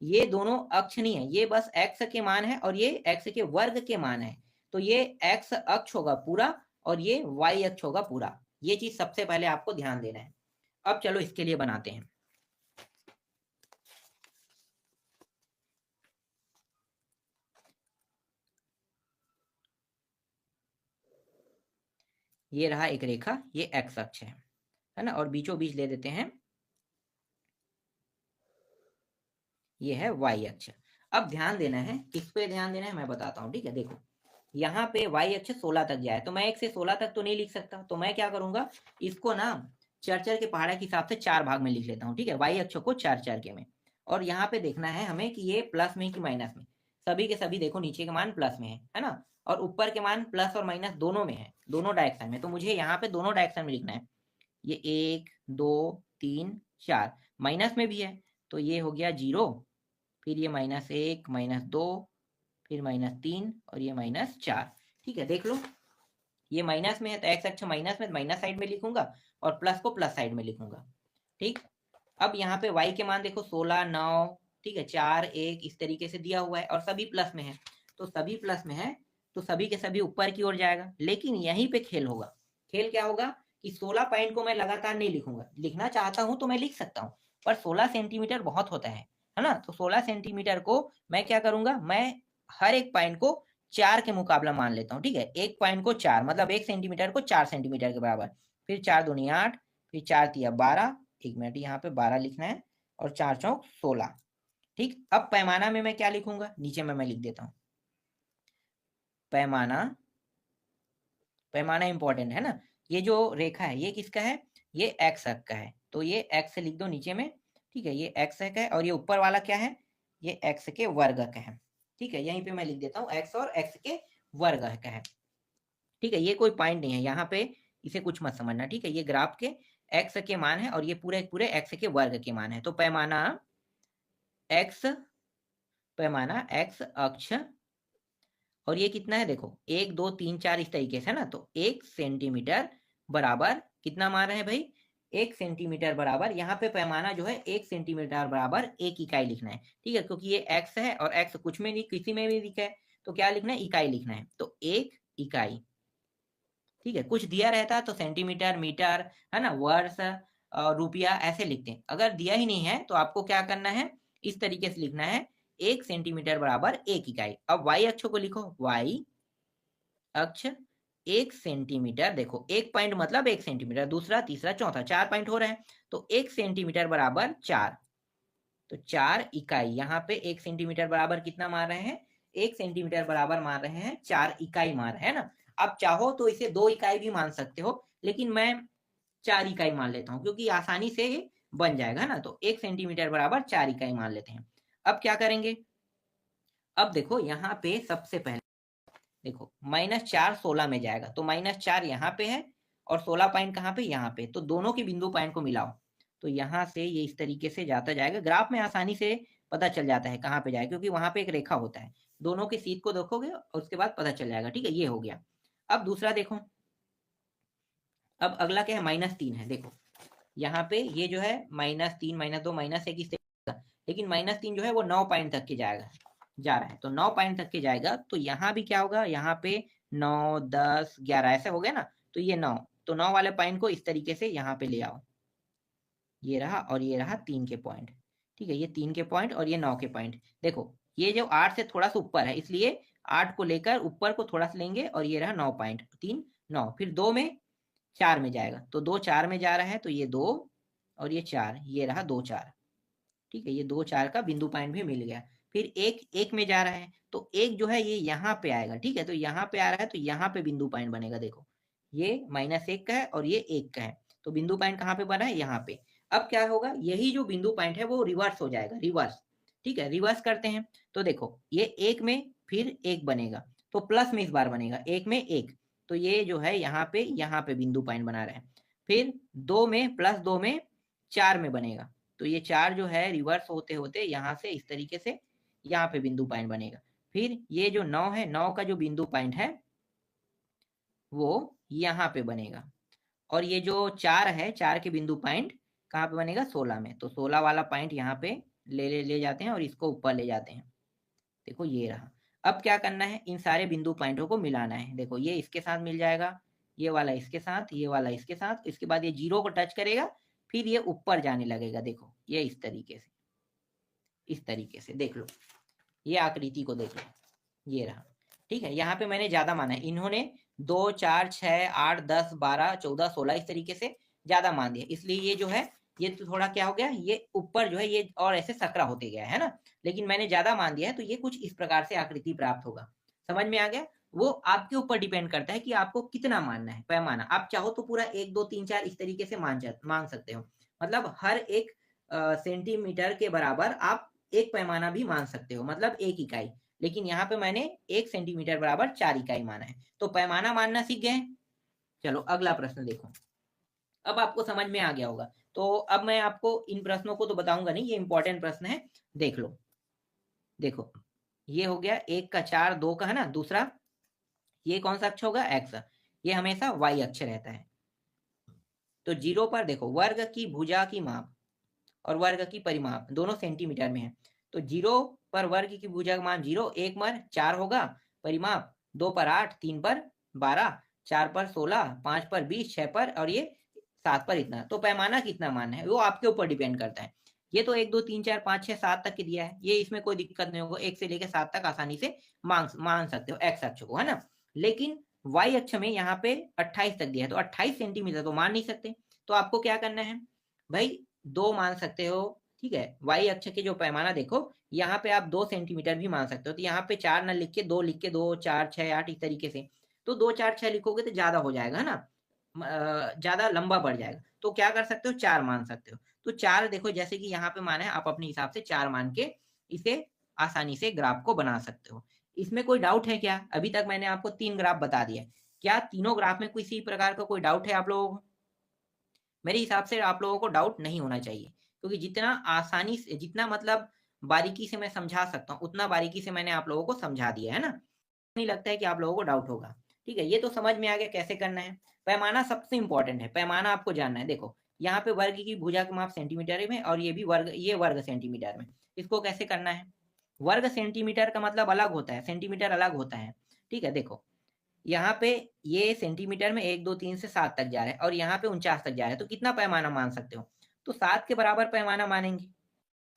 ये दोनों अक्ष नहीं है, ये बस x के मान है और ये x के वर्ग के मान है। तो ये x अक्ष होगा पूरा और ये y अक्ष होगा पूरा। ये चीज सबसे पहले आपको ध्यान देना है। अब चलो इसके लिए बनाते हैं। ये रहा एक रेखा, ये x अक्ष है ना, और बीचों बीच ले देते हैं, ये है y अक्ष। अब ध्यान देना है, किस पे ध्यान देना है मैं बताता हूँ। ठीक है, देखो यहाँ पे y अक्ष 16 तक जाए, तो मैं 1 से 16 तक तो नहीं लिख सकता, तो मैं क्या करूंगा, इसको ना चर के पहाड़ा के हिसाब से 4 भाग में लिख लेता हूँ। ठीक है, y अक्ष को 4 के में। और यहाँ पे देखना है हमें कि ये प्लस में कि माइनस में। सभी के सभी देखो नीचे के मान प्लस में है ना, और ऊपर के मान प्लस और माइनस दोनों में है, दोनों डायरेक्शन में। तो मुझे यहाँ पे दोनों डायरेक्शन में लिखना है। ये 1 2 3 4, माइनस में भी है तो ये हो गया 0, फिर ये -1 -2, फिर -3 और ये -4। ठीक है, देख लो ये माइनस में है तो x अक्ष माइनस में, माइनस साइड में लिखूंगा और प्लस को प्लस साइड में लिखूंगा। ठीक, अब यहाँ पे y के मान देखो 16 9, ठीक है 4 1 इस तरीके से दिया हुआ है और सभी प्लस में है। तो सभी प्लस में है तो सभी के सभी ऊपर की ओर जाएगा। लेकिन यहीं पे खेल होगा। खेल क्या होगा कि 16 पॉइंट को मैं लगातार नहीं लिखूंगा, लिखना चाहता हूं तो मैं लिख सकता हूँ, पर 16 सेंटीमीटर बहुत होता है ना। तो 16 सेंटीमीटर को मैं क्या करूंगा, मैं हर एक पॉइंट को 4 के मुकाबला मान लेता हूँ। ठीक है, एक पॉइंट को 4 मतलब 1 सेंटीमीटर को 4 सेंटीमीटर के बराबर, फिर 4 दूनी 8, फिर 4 तिया 12, 1 मिनट यहाँ पे 12 लिखना है और 4 चौक 16। ठीक, अब पैमाना में मैं क्या लिखूंगा, नीचे में मैं लिख देता हूँ पैमाना। पैमाना इंपॉर्टेंट है ना। ये जो रेखा है ये किसका है, ये एक्स अक्ष का है, तो ये एक्स लिख दो नीचे में। ठीक है, ये एक्स का है और ये ऊपर वाला क्या है, ये एक्स के वर्ग का है। ठीक है, यहीं पे मैं लिख देता हूँ एक्स और एक्स के वर्ग का है। ठीक है, ये कोई पॉइंट नहीं है यहाँ पे, इसे कुछ मत समझना। ठीक है, ये ग्राफ के एक्स के मान है और ये पूरे पूरे एक्स के वर्ग के मान है। तो पैमाना एक्स, पैमाना एक्स अक्ष, और ये कितना है देखो 1 2 3 4 इस तरीके से ना। तो 1 सेंटीमीटर बराबर कितना मान रहे हैं भाई, 1 सेंटीमीटर बराबर, यहाँ पे पैमाना जो है 1 सेंटीमीटर बराबर 1 इकाई लिखना है। ठीक है, क्योंकि ये x है और x कुछ में नहीं किसी में भी लिखा है, तो क्या लिखना है, इकाई लिखना है। तो 1 इकाई। ठीक है, कुछ दिया रहता है तो सेंटीमीटर मीटर है ना, वर्ष रुपया ऐसे लिखते हैं। अगर दिया ही नहीं है तो आपको क्या करना है, इस तरीके से लिखना है 1 सेंटीमीटर बराबर 1 इकाई। अब y अक्ष को लिखो, y अक्ष 1 सेंटीमीटर, देखो एक पॉइंट मतलब 1 सेंटीमीटर, दूसरा तीसरा चौथा 4 पॉइंट हो रहे हैं, तो 1 सेंटीमीटर बराबर 4। तो 4 इकाई, यहाँ पे 1 सेंटीमीटर बराबर कितना मान रहे हैं, 1 सेंटीमीटर बराबर मान रहे हैं 4 इकाई मान रहे हैं ना। आप चाहो तो इसे 2 इकाई भी मान सकते हो, लेकिन मैं 4 इकाई मान लेता हूँ क्योंकि आसानी से बन जाएगा ना। तो 1 सेंटीमीटर बराबर 4 इकाई मान लेते हैं। अब क्या करेंगे, अब देखो यहाँ पे सबसे पहले देखो -4 16 में जाएगा, तो -4 यहाँ पे है और 16 पॉइंट कहाँ पे, यहाँ पे। तो दोनों के बिंदु पॉइंट को मिलाओ, तो यहाँ से ये इस तरीके से जाता जाएगा। ग्राफ में आसानी से पता चल जाता है कहाँ पे जाए, क्योंकि वहां पे एक रेखा होता है। दोनों के सीध को देखोगे और उसके बाद पता चल जाएगा। ठीक है, ये हो गया। अब दूसरा देखो, अब अगला क्या है, -3 है। देखो यहाँ पे ये जो है -3 -2 -1 इस तरीके, लेकिन -3 जो है वो 9 पॉइंट तक के जाएगा, जा रहा है, तो 9 पॉइंट तक के जाएगा। तो यहाँ भी क्या होगा, यहाँ पे 9 10 11 ऐसे हो गया ना। तो ये 9, तो 9 वाले पॉइंट को इस तरीके से यहाँ पे ले आओ। ये रहा और ये रहा 3 के पॉइंट। ठीक है, ये 3 के पॉइंट और ये 9 के पॉइंट। देखो ये जो 8 से थोड़ा सा ऊपर है, इसलिए 8 को लेकर ऊपर को थोड़ा सा लेंगे और ये रहा 9 पॉइंट, 3 9, फिर 2 में 4 में जाएगा, तो 2 4 में जा रहा है, तो ये 2 और ये 4, ये रहा 2 4। ठीक है, ये 2 4 का बिंदु पॉइंट भी मिल गया। फिर एक 1 में जा रहा है, तो एक जो है ये यहाँ पे आएगा। ठीक है, तो यहाँ पे आ रहा है, तो यहाँ पे बिंदु पॉइंट बनेगा। देखो ये -1 का है और ये 1 का है, तो बिंदु पॉइंट कहाँ पे बना है, यहाँ पे। अब क्या होगा, यही जो बिंदु पॉइंट है वो रिवर्स हो जाएगा, रिवर्स। ठीक है, रिवर्स करते हैं, तो देखो ये 1 में फिर 1 बनेगा, तो प्लस में इस बार बनेगा 1 में 1, तो ये जो है यहाँ पे बिंदु पॉइंट बना रहे हैं। फिर 2 में प्लस 2 में 4 में बनेगा, तो ये 4 जो है रिवर्स होते होते यहाँ से इस तरीके से यहाँ पे बिंदु पॉइंट बनेगा। फिर ये जो 9 है, 9 का जो बिंदु पॉइंट है वो यहाँ पे बनेगा, और ये जो 4 है, 4 के बिंदु पॉइंट कहाँ पे बनेगा, 16 में, तो 16 वाला पॉइंट यहाँ पे ले जाते हैं और इसको ऊपर ले जाते हैं। देखो ये रहा। अब क्या करना है, इन सारे बिंदु पॉइंटों को मिलाना है। देखो ये इसके साथ मिल जाएगा, ये वाला इसके साथ, ये वाला इसके साथ, इसके बाद ये 0 को टच करेगा, फिर ये ऊपर जाने लगेगा। देखो ये इस तरीके से, इस तरीके से देख लो, ये आकृति को देख लो, ये रहा। ठीक है, यहाँ पे मैंने ज्यादा माना है, इन्होंने 2 4 6 8 10 12 14 16 इस तरीके से ज्यादा मान दिया, इसलिए ये जो है ये तो थोड़ा क्या हो गया, ये ऊपर जो है ये और ऐसे सकरा होते गया है ना, लेकिन मैंने ज्यादा मान दिया है, तो ये कुछ इस प्रकार से आकृति प्राप्त होगा। समझ में आ गया। वो आपके ऊपर डिपेंड करता है कि आपको कितना मानना है पैमाना। आप चाहो तो पूरा 1 2 3 4 इस तरीके से मान सकते हो, मतलब हर एक सेंटीमीटर के बराबर आप एक पैमाना भी मान सकते हो, मतलब 1 इकाई। लेकिन यहाँ पे मैंने 1 सेंटीमीटर बराबर 4 इकाई माना है, तो पैमाना मानना सीख गए। चलो अगला प्रश्न देखो, अब आपको समझ में आ गया होगा। तो अब मैं आपको इन प्रश्नों को तो बताऊंगा नहीं, ये इंपॉर्टेंट प्रश्न है, देख लो। देखो ये हो गया 1 का 4 2 का है ना, दूसरा ये कौन सा अक्ष होगा, एक्स, ये हमेशा वाई अक्ष रहता है। तो 0 पर देखो वर्ग की भुजा की माप और वर्ग की परिमाप दोनों सेंटीमीटर में है, तो 0 पर वर्ग की भुजा का मान 0, 1 पर 4 होगा, परिमाप 2 पर 8, 3 पर 12, 4 पर 16, 5 पर 20, 6 पर और ये 7 पर इतना। तो पैमाना कितना मानना है वो आपके ऊपर डिपेंड करता है। ये तो 1 2 3 4 5 6 7 तक के दिया है, ये इसमें कोई दिक्कत नहीं होगा, 1 से लेकर 7 तक आसानी से मान सकते हो एक्स अक्ष को, है ना। लेकिन वाई अक्ष में यहाँ पे 28 तक दिया है, तो 28 सेंटीमीटर तो मान नहीं सकते, तो आपको क्या करना है भाई, 2 मान सकते हो। ठीक है, वाई अक्ष के जो पैमाना देखो, यहाँ पे आप 2 सेंटीमीटर भी मान सकते हो, तो यहाँ पे 4 न लिख के 2 लिख के 2 4 6 8 इस तरीके से, तो 2 4 6 लिखोगे तो ज्यादा हो जाएगा, है ना, ज्यादा लंबा बढ़ जाएगा। तो क्या कर सकते हो, 4 मान सकते हो। तो 4 देखो, जैसे कि यहाँ पे माना है, आप अपने हिसाब से 4 मान के इसे आसानी से ग्राफ को बना सकते हो। इसमें कोई डाउट है क्या, अभी तक मैंने आपको 3 ग्राफ बता दिया, क्या तीनों ग्राफ में किसी प्रकार का कोई डाउट है आप लोगों को। मेरे हिसाब से आप लोगों को डाउट नहीं होना चाहिए, क्योंकि जितना आसानी से, जितना मतलब बारीकी से मैं समझा सकता हूँ, उतना बारीकी से मैंने आप लोगों को समझा दिया है ना। नहीं लगता है कि आप लोगों को डाउट होगा। ठीक है, ये तो समझ में आ गया कैसे करना है। पैमाना सबसे इंपॉर्टेंट है, पैमाना आपको जानना है। देखो यहाँ पे वर्ग की भुजा का माप सेंटीमीटर में और ये भी वर्ग, ये वर्ग सेंटीमीटर में। इसको कैसे करना है, वर्ग सेंटीमीटर का मतलब अलग होता है, सेंटीमीटर अलग होता है। ठीक है, देखो यहाँ पे ये सेंटीमीटर में 1 2 3 से 7 तक जा रहा है और यहाँ पे 49 तक जा रहा है, तो कितना पैमाना मान सकते हो, तो 7 के बराबर पैमाना मानेंगे,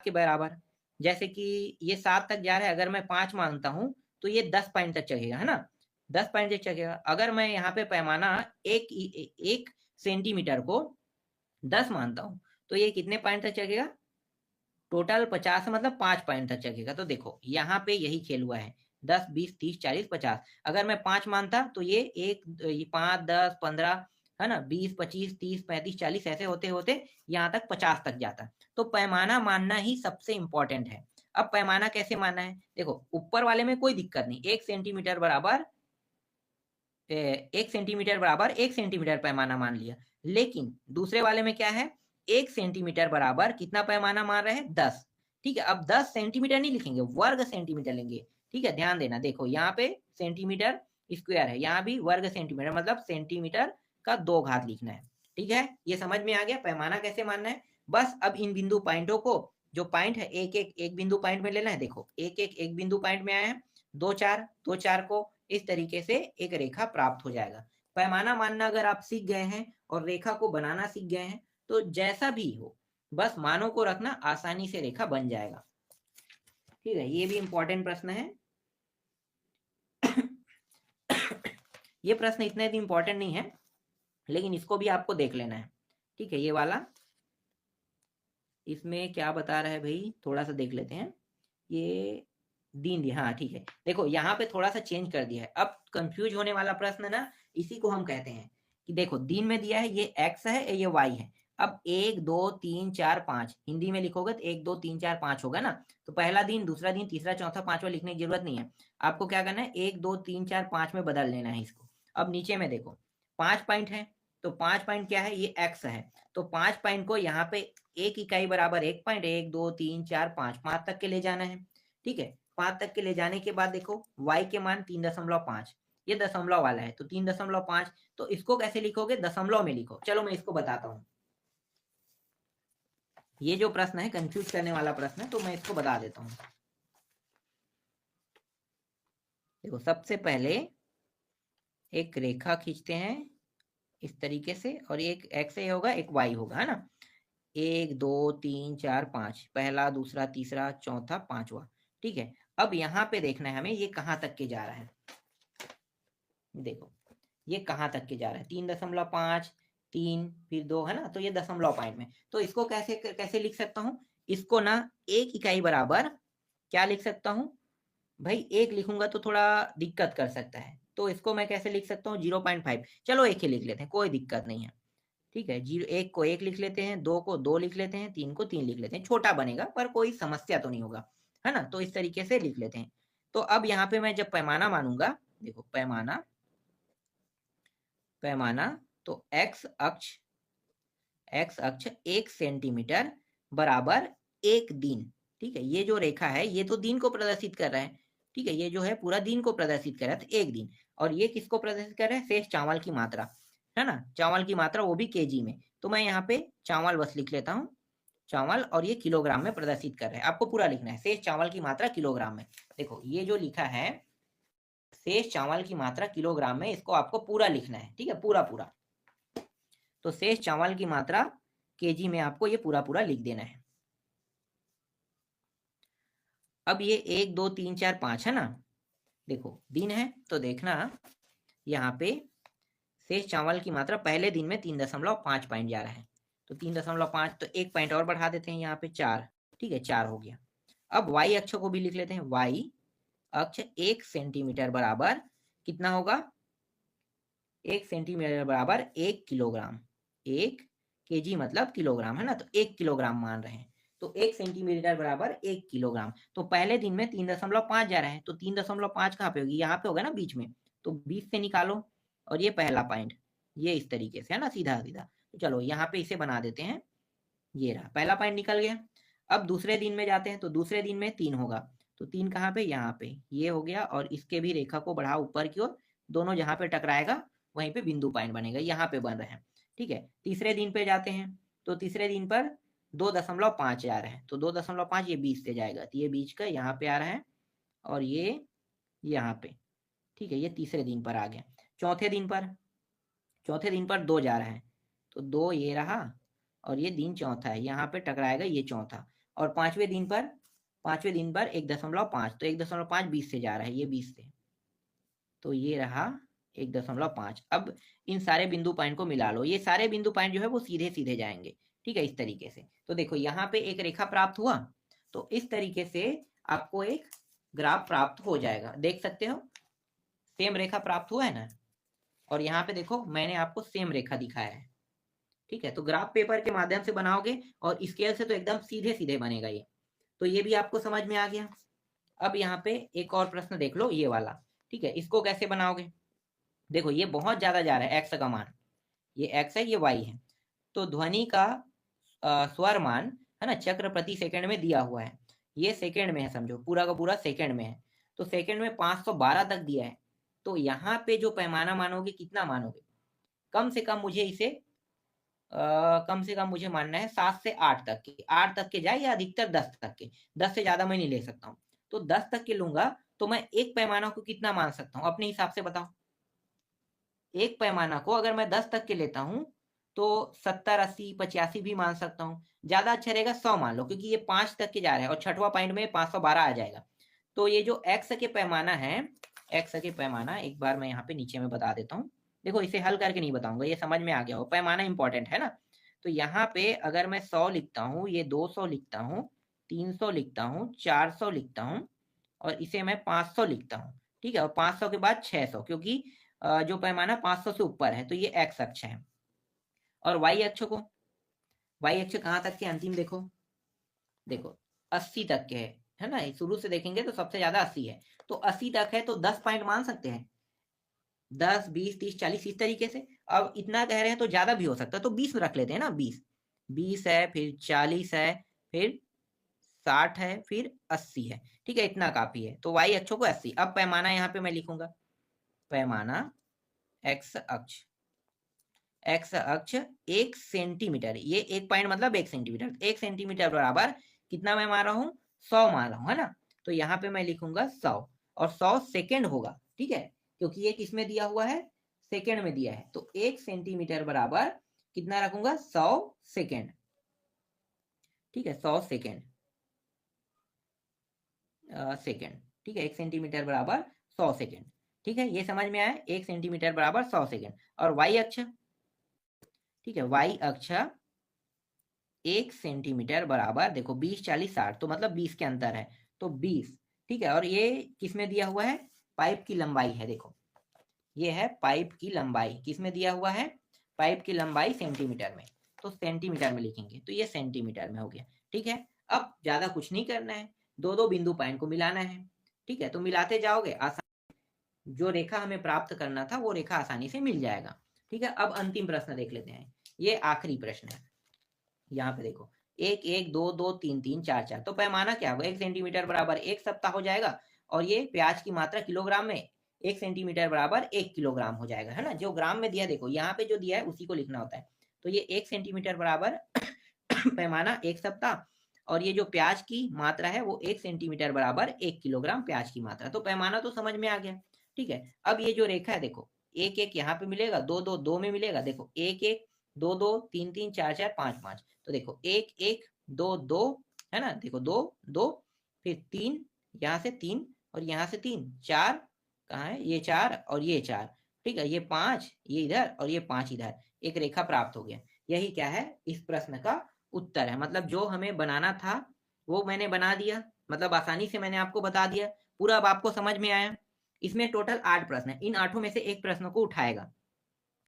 के बराबर। जैसे कि ये 7 तक जा रहा है, अगर मैं 5 मानता हूँ तो ये 10 पॉइंट तक चलेगा, है ना, 10 पॉइंट तक चलेगा। अगर मैं यहाँ पे पैमाना एक सेंटीमीटर को 10 मानता हूँ, तो ये कितने पॉइंट तक चलेगा, टोटल 50 मतलब 5 पॉइंट तक चलेगा। तो देखो यहाँ पे यही खेल हुआ है, 10 20 30 40 50। अगर मैं 5 मानता तो ये 5 10 15, है ना, 20 25 30 35 40 ऐसे होते होते यहाँ तक 50 तक जाता। तो पैमाना मानना ही सबसे इंपॉर्टेंट है। अब पैमाना कैसे मानना है, देखो ऊपर वाले में कोई दिक्कत नहीं, 1 सेंटीमीटर बराबर 1 सेंटीमीटर बराबर 1 सेंटीमीटर पैमाना मान लिया। लेकिन दूसरे वाले में क्या है, 1 सेंटीमीटर बराबर कितना पैमाना मान रहे हैं, 10। ठीक है, अब 10 सेंटीमीटर नहीं लिखेंगे, वर्ग सेंटीमीटर लेंगे। ठीक है, ध्यान देना, देखो यहाँ पे सेंटीमीटर स्क्वायर है, यहाँ भी वर्ग सेंटीमीटर, मतलब सेंटीमीटर का 2 घात लिखना है। ठीक है, ये समझ में आ गया पैमाना कैसे मानना है। बस अब इन बिंदु पॉइंटों को, जो पॉइंट है एक बिंदु पॉइंट में लेना है। देखो एक बिंदु पॉइंट में आया है, 2 4 को इस तरीके से एक रेखा प्राप्त हो जाएगा। पैमाना मानना अगर आप सीख गए हैं और रेखा को बनाना सीख गए हैं, तो जैसा भी हो बस मानों को रखना, आसानी से रेखा बन जाएगा। ठीक है, ये भी इंपॉर्टेंट प्रश्न है। ये प्रश्न इतने भी इंपॉर्टेंट नहीं है, लेकिन इसको भी आपको देख लेना है। ठीक है, ये वाला इसमें क्या बता रहा है भाई, थोड़ा सा देख लेते हैं। ये दिन दिया, हाँ ठीक है। देखो यहाँ पे थोड़ा सा चेंज कर दिया है। अब कंफ्यूज होने वाला प्रश्न ना, इसी को हम कहते हैं कि देखो दिन में दिया है ये x है, ये y है। अब 1 2 3 4 5 हिंदी में लिखोगे तो 1 2 3 4 5 होगा ना। तो पहला दिन, दूसरा दिन, तीसरा, चौथा, पांचवा लिखने की जरूरत नहीं है। आपको क्या करना है, 1 2 3 4 5 में बदल लेना है इसको। अब नीचे में देखो 5 पॉइंट है, तो 5 पॉइंट क्या है, ये x है। तो 5 पॉइंट को यहाँ पे एक इकाई बराबर 1 पॉइंट, 1 2 3 4 5 5 तक के ले जाना है। ठीक है, 5 तक के ले जाने के बाद देखो y के मान 3.5, ये दशमलव वाला है तो 3.5। तो इसको कैसे लिखोगे, दशमलव में लिखो। चलो मैं इसको बताता हूँ। ये जो प्रश्न है कंफ्यूज करने वाला प्रश्न है, तो मैं इसको बता देता हूँ। देखो सबसे पहले एक रेखा खींचते हैं इस तरीके से, और एक x होगा, एक y होगा, है ना। 1 2 3 4 5, पहला, दूसरा, तीसरा, चौथा, पांचवा। ठीक है, अब यहाँ पे देखना है हमें ये कहाँ तक के जा रहा है। देखो ये कहाँ तक के जा रहा है, 3.5, 3 फिर 2, है ना। तो ये दशमलव पॉइंट में, तो इसको कैसे कैसे लिख सकता हूँ, इसको ना एक इकाई बराबर क्या लिख सकता हूँ भाई, एक लिखूंगा तो थोड़ा दिक्कत कर सकता है। तो इसको मैं कैसे लिख सकता हूँ, 0.5। चलो एक ही लिख लेते हैं, कोई दिक्कत नहीं है। ठीक है, 1 को 1 लिख लेते हैं, 2 को 2 लिख लेते हैं, 3 को 3 लिख लेते हैं। छोटा बनेगा पर कोई समस्या तो नहीं होगा, है ना। तो इस तरीके से लिख लेते हैं। तो अब यहाँ पे मैं जब पैमाना मानूंगा, देखो पैमाना पैमाना, तो x अक्ष 1 सेंटीमीटर बराबर 1 दिन। ठीक है, ये जो रेखा है ये तो दिन को प्रदर्शित कर रहा है। ठीक है, ये जो है पूरा दिन को प्रदर्शित कर रहा है, तो 1 दिन। और ये किसको प्रदर्शित कर रहा है, शेष चावल की मात्रा, है ना। चावल की मात्रा वो भी केजी में। तो मैं यहाँ पे चावल बस लिख लेता हूँ, चावल, और ये किलोग्राम में प्रदर्शित कर रहे हैं। आपको पूरा लिखना है, शेष चावल की मात्रा किलोग्राम में। देखो ये जो लिखा है शेष चावल की मात्रा किलोग्राम में, इसको आपको पूरा लिखना है। ठीक है, पूरा पूरा। तो शेष चावल की मात्रा केजी में आपको ये पूरा पूरा लिख देना है। अब ये 1 2 3 4 5 है ना। देखो दिन है तो देखना यहाँ पे शेष चावल की मात्रा पहले दिन में 3.5 पॉइंट जा रहा है। तो 3.5, तो 1 पॉइंट और बढ़ा देते हैं यहाँ पे 4। ठीक है, 4 हो गया। अब y अक्ष को भी लिख लेते हैं, y अक्ष 1 सेंटीमीटर बराबर कितना होगा, 1 सेंटीमीटर बराबर 1 किलोग्राम। 1 केजी मतलब किलोग्राम, है ना। तो 1 किलोग्राम मान रहे हैं, तो 1 सेंटीमीटर बराबर 1 किलोग्राम। तो पहले दिन में 3.5 जा रहा है, तो 3.5 कहाँ पे होगी, यहाँ पे होगा ना बीच में। तो 20 से निकालो, और ये पहला पॉइंट, ये इस तरीके से, है ना, सीधा सीधा। तो चलो यहाँ पे इसे बना देते हैं, ये रहा पहला पॉइंट निकल गया। अब दूसरे दिन में जाते हैं, तो दूसरे दिन में 3 होगा। तो 3 कहाँ पे, यहाँ पे, ये हो गया। और इसके भी रेखा को बढ़ाओ ऊपर की ओर, दोनों जहाँ पे टकराएगा वहीं पे बिंदु पॉइंट बनेगा, यहाँ पे बन रहे हैं। ठीक है, तीसरे दिन पे जाते हैं, तो तीसरे दिन पर 2.5 आ रहा है। तो 2.5 ये 20 से जाएगा, तो ये बीच का यहाँ पे आ रहा है, और ये यहाँ पे। ठीक है, ये तीसरे दिन पर आ गया। चौथे दिन पर 2 जा रहा है, तो 2 ये रहा, और ये दिन चौथा है, यहाँ पे टकराएगा ये चौथा। और पांचवें दिन पर 1.5, तो 1.5 20 से जा रहा है, ये 20 से, तो ये रहा 1.5। अब इन सारे बिंदु पॉइंट को मिला लो, ये सारे बिंदु पॉइंट जो है वो सीधे सीधे जाएंगे। ठीक है, इस तरीके से। तो देखो यहाँ पे एक रेखा प्राप्त हुआ, तो इस तरीके से आपको एक ग्राफ प्राप्त हो जाएगा। देख सकते हो सेम रेखा प्राप्त हुआ है ना। और यहाँ पे देखो मैंने आपको सेम रेखा दिखाया है। ठीक है, तो ग्राफ पेपर के माध्यम से बनाओगे, और स्केल से तो एकदम सीधे सीधे बनेगा ये। तो ये भी आपको समझ में आ गया। अब यहाँ पे एक और प्रश्न देख लो, ये वाला। ठीक है, इसको कैसे बनाओगे, देखो ये बहुत ज्यादा जा रहा है, एक्स का मान, ये एक्स है, ये वाई है। तो ध्वनि का स्वर मान, है ना, चक्र प्रति सेकंड में दिया हुआ है। ये सेकंड में है, समझो पूरा का पूरा सेकंड में है। तो सेकंड में 512 तक दिया है। तो यहाँ पे जो पैमाना मानोगे, कितना मानोगे, कम से कम मुझे इसे कम से कम मुझे मानना है 7 से 8 तक के, 8 तक के जाए, या अधिकतर 10 तक के। 10 से ज्यादा मैं नहीं ले सकता हूँ। तो 10 तक के लूंगा, तो मैं एक पैमाना को कितना मान सकता हूँ अपने हिसाब से बताओ। एक पैमाना को अगर मैं 10 तक के लेता हूँ, तो 70, 80, 85 भी मान सकता हूँ। ज्यादा अच्छा रहेगा 100 मान लो, क्योंकि ये 5 तक के जा रहे हैं और छठवां पॉइंट में 512 आ जाएगा। तो ये जो एक्स के पैमाना है, एक्स के पैमाना एक बार मैं यहाँ पे नीचे में बता देता हूँ। देखो इसे हल करके नहीं बताऊंगा, ये समझ में आ गया हो, पैमाना इंपॉर्टेंट है ना। तो यहाँ पे अगर मैं 100 लिखता हूँ, ये 200 लिखता हूँ, 300 लिखता हूँ, 400 लिखता हूँ और इसे मैं 500 लिखता हूँ। ठीक है, और 500 के बाद 600, क्योंकि जो पैमाना 500 से ऊपर है तो ये एक्स अक्ष है। और वाई अक्ष को, वाई अक्ष कहाँ तक के अंतिम देखो, देखो 80 तक के है ना, शुरू से देखेंगे तो सबसे ज्यादा 80 है, तो 80 तक है तो 10 पॉइंट मान सकते हैं, 10, 20, 30, 40 इस तरीके से। अब इतना कह रहे हैं तो ज्यादा भी हो सकता है, तो 20 रख लेते हैं ना, 20, 20 है, फिर 40 है, फिर 60 है, फिर 80 है। ठीक है, इतना काफी है। तो वाई अक्षों को 80। अब पैमाना यहाँ पे मैं लिखूंगा, पैमाना एक्स अक्ष, एक्स अक्ष 1 सेंटीमीटर, ये 1 पॉइंट मतलब 1 सेंटीमीटर, 1 सेंटीमीटर बराबर कितना मैं मान रहा हूँ, 100 मान रहा हूँ, है ना। तो यहाँ पे मैं लिखूंगा 100, और 100 सेकेंड होगा। ठीक है, क्योंकि ये किसमें दिया हुआ है, सेकेंड में दिया है, तो 1 सेंटीमीटर बराबर कितना रखूंगा, 100 सेकेंड। ठीक है, 100 सेकेंड, सेकेंड। ठीक है, 1 सेंटीमीटर बराबर 100 सेकेंड। ठीक है, ये समझ में आया, 1 सेंटीमीटर बराबर 100 सेकेंड। और वाई अक्ष, ठीक है, वाई अक्ष 1 सेंटीमीटर बराबर देखो 20, 40, 60, तो मतलब 20 के अंतर है, तो 20। ठीक है, और ये किसमें दिया हुआ है, पाइप की लंबाई है, देखो ये है पाइप की लंबाई, किसमें दिया हुआ है, पाइप की लंबाई सेंटीमीटर में, तो सेंटीमीटर में लिखेंगे, तो ये सेंटीमीटर में हो गया। ठीक है, अब ज्यादा कुछ नहीं करना है, दो दो बिंदु पॉइंट को मिलाना है। ठीक है, तो मिलाते जाओगे, आसान जो रेखा हमें प्राप्त करना था वो रेखा आसानी से मिल जाएगा। ठीक है, अब अंतिम प्रश्न देख लेते हैं, ये आखिरी प्रश्न है। यहाँ पे देखो 1, 1, 2, 2, 3, 3, 4, 4, तो पैमाना क्या होगा, 1 सेंटीमीटर बराबर 1 सप्ताह हो जाएगा, और ये प्याज की मात्रा किलोग्राम में 1 सेंटीमीटर बराबर 1 किलोग्राम हो जाएगा, है ना। जो ग्राम में दिया, देखो यहाँ पे जो दिया है उसी को लिखना होता है। तो ये 1 सेंटीमीटर बराबर पैमाना 1 सप्ताह, और ये जो प्याज की मात्रा है वो 1 सेंटीमीटर बराबर 1 किलोग्राम प्याज की मात्रा। तो पैमाना तो समझ में आ गया। ठीक है, अब ये जो रेखा है देखो, 1, 1 यहाँ पे मिलेगा, 2, 2, 2 में मिलेगा, देखो 1, 1, 2, 2, 3, 3, 4, 4, 5, 5, तो देखो 1, 1, 2, 2, है ना, देखो 2, 2, फिर 3, यहाँ से 3 और यहाँ से 3, 4 कहाँ है, ये 4 और ये 4। ठीक है, ये 5 ये इधर और ये 5 इधर, एक रेखा प्राप्त हो गया। यही क्या है, इस प्रश्न का उत्तर है। मतलब जो हमें बनाना था वो मैंने बना दिया, मतलब आसानी से मैंने आपको बता दिया। पूरा अब आपको समझ में आया। इसमें टोटल 8 प्रश्न है, इन 8 में से एक प्रश्न को उठाएगा।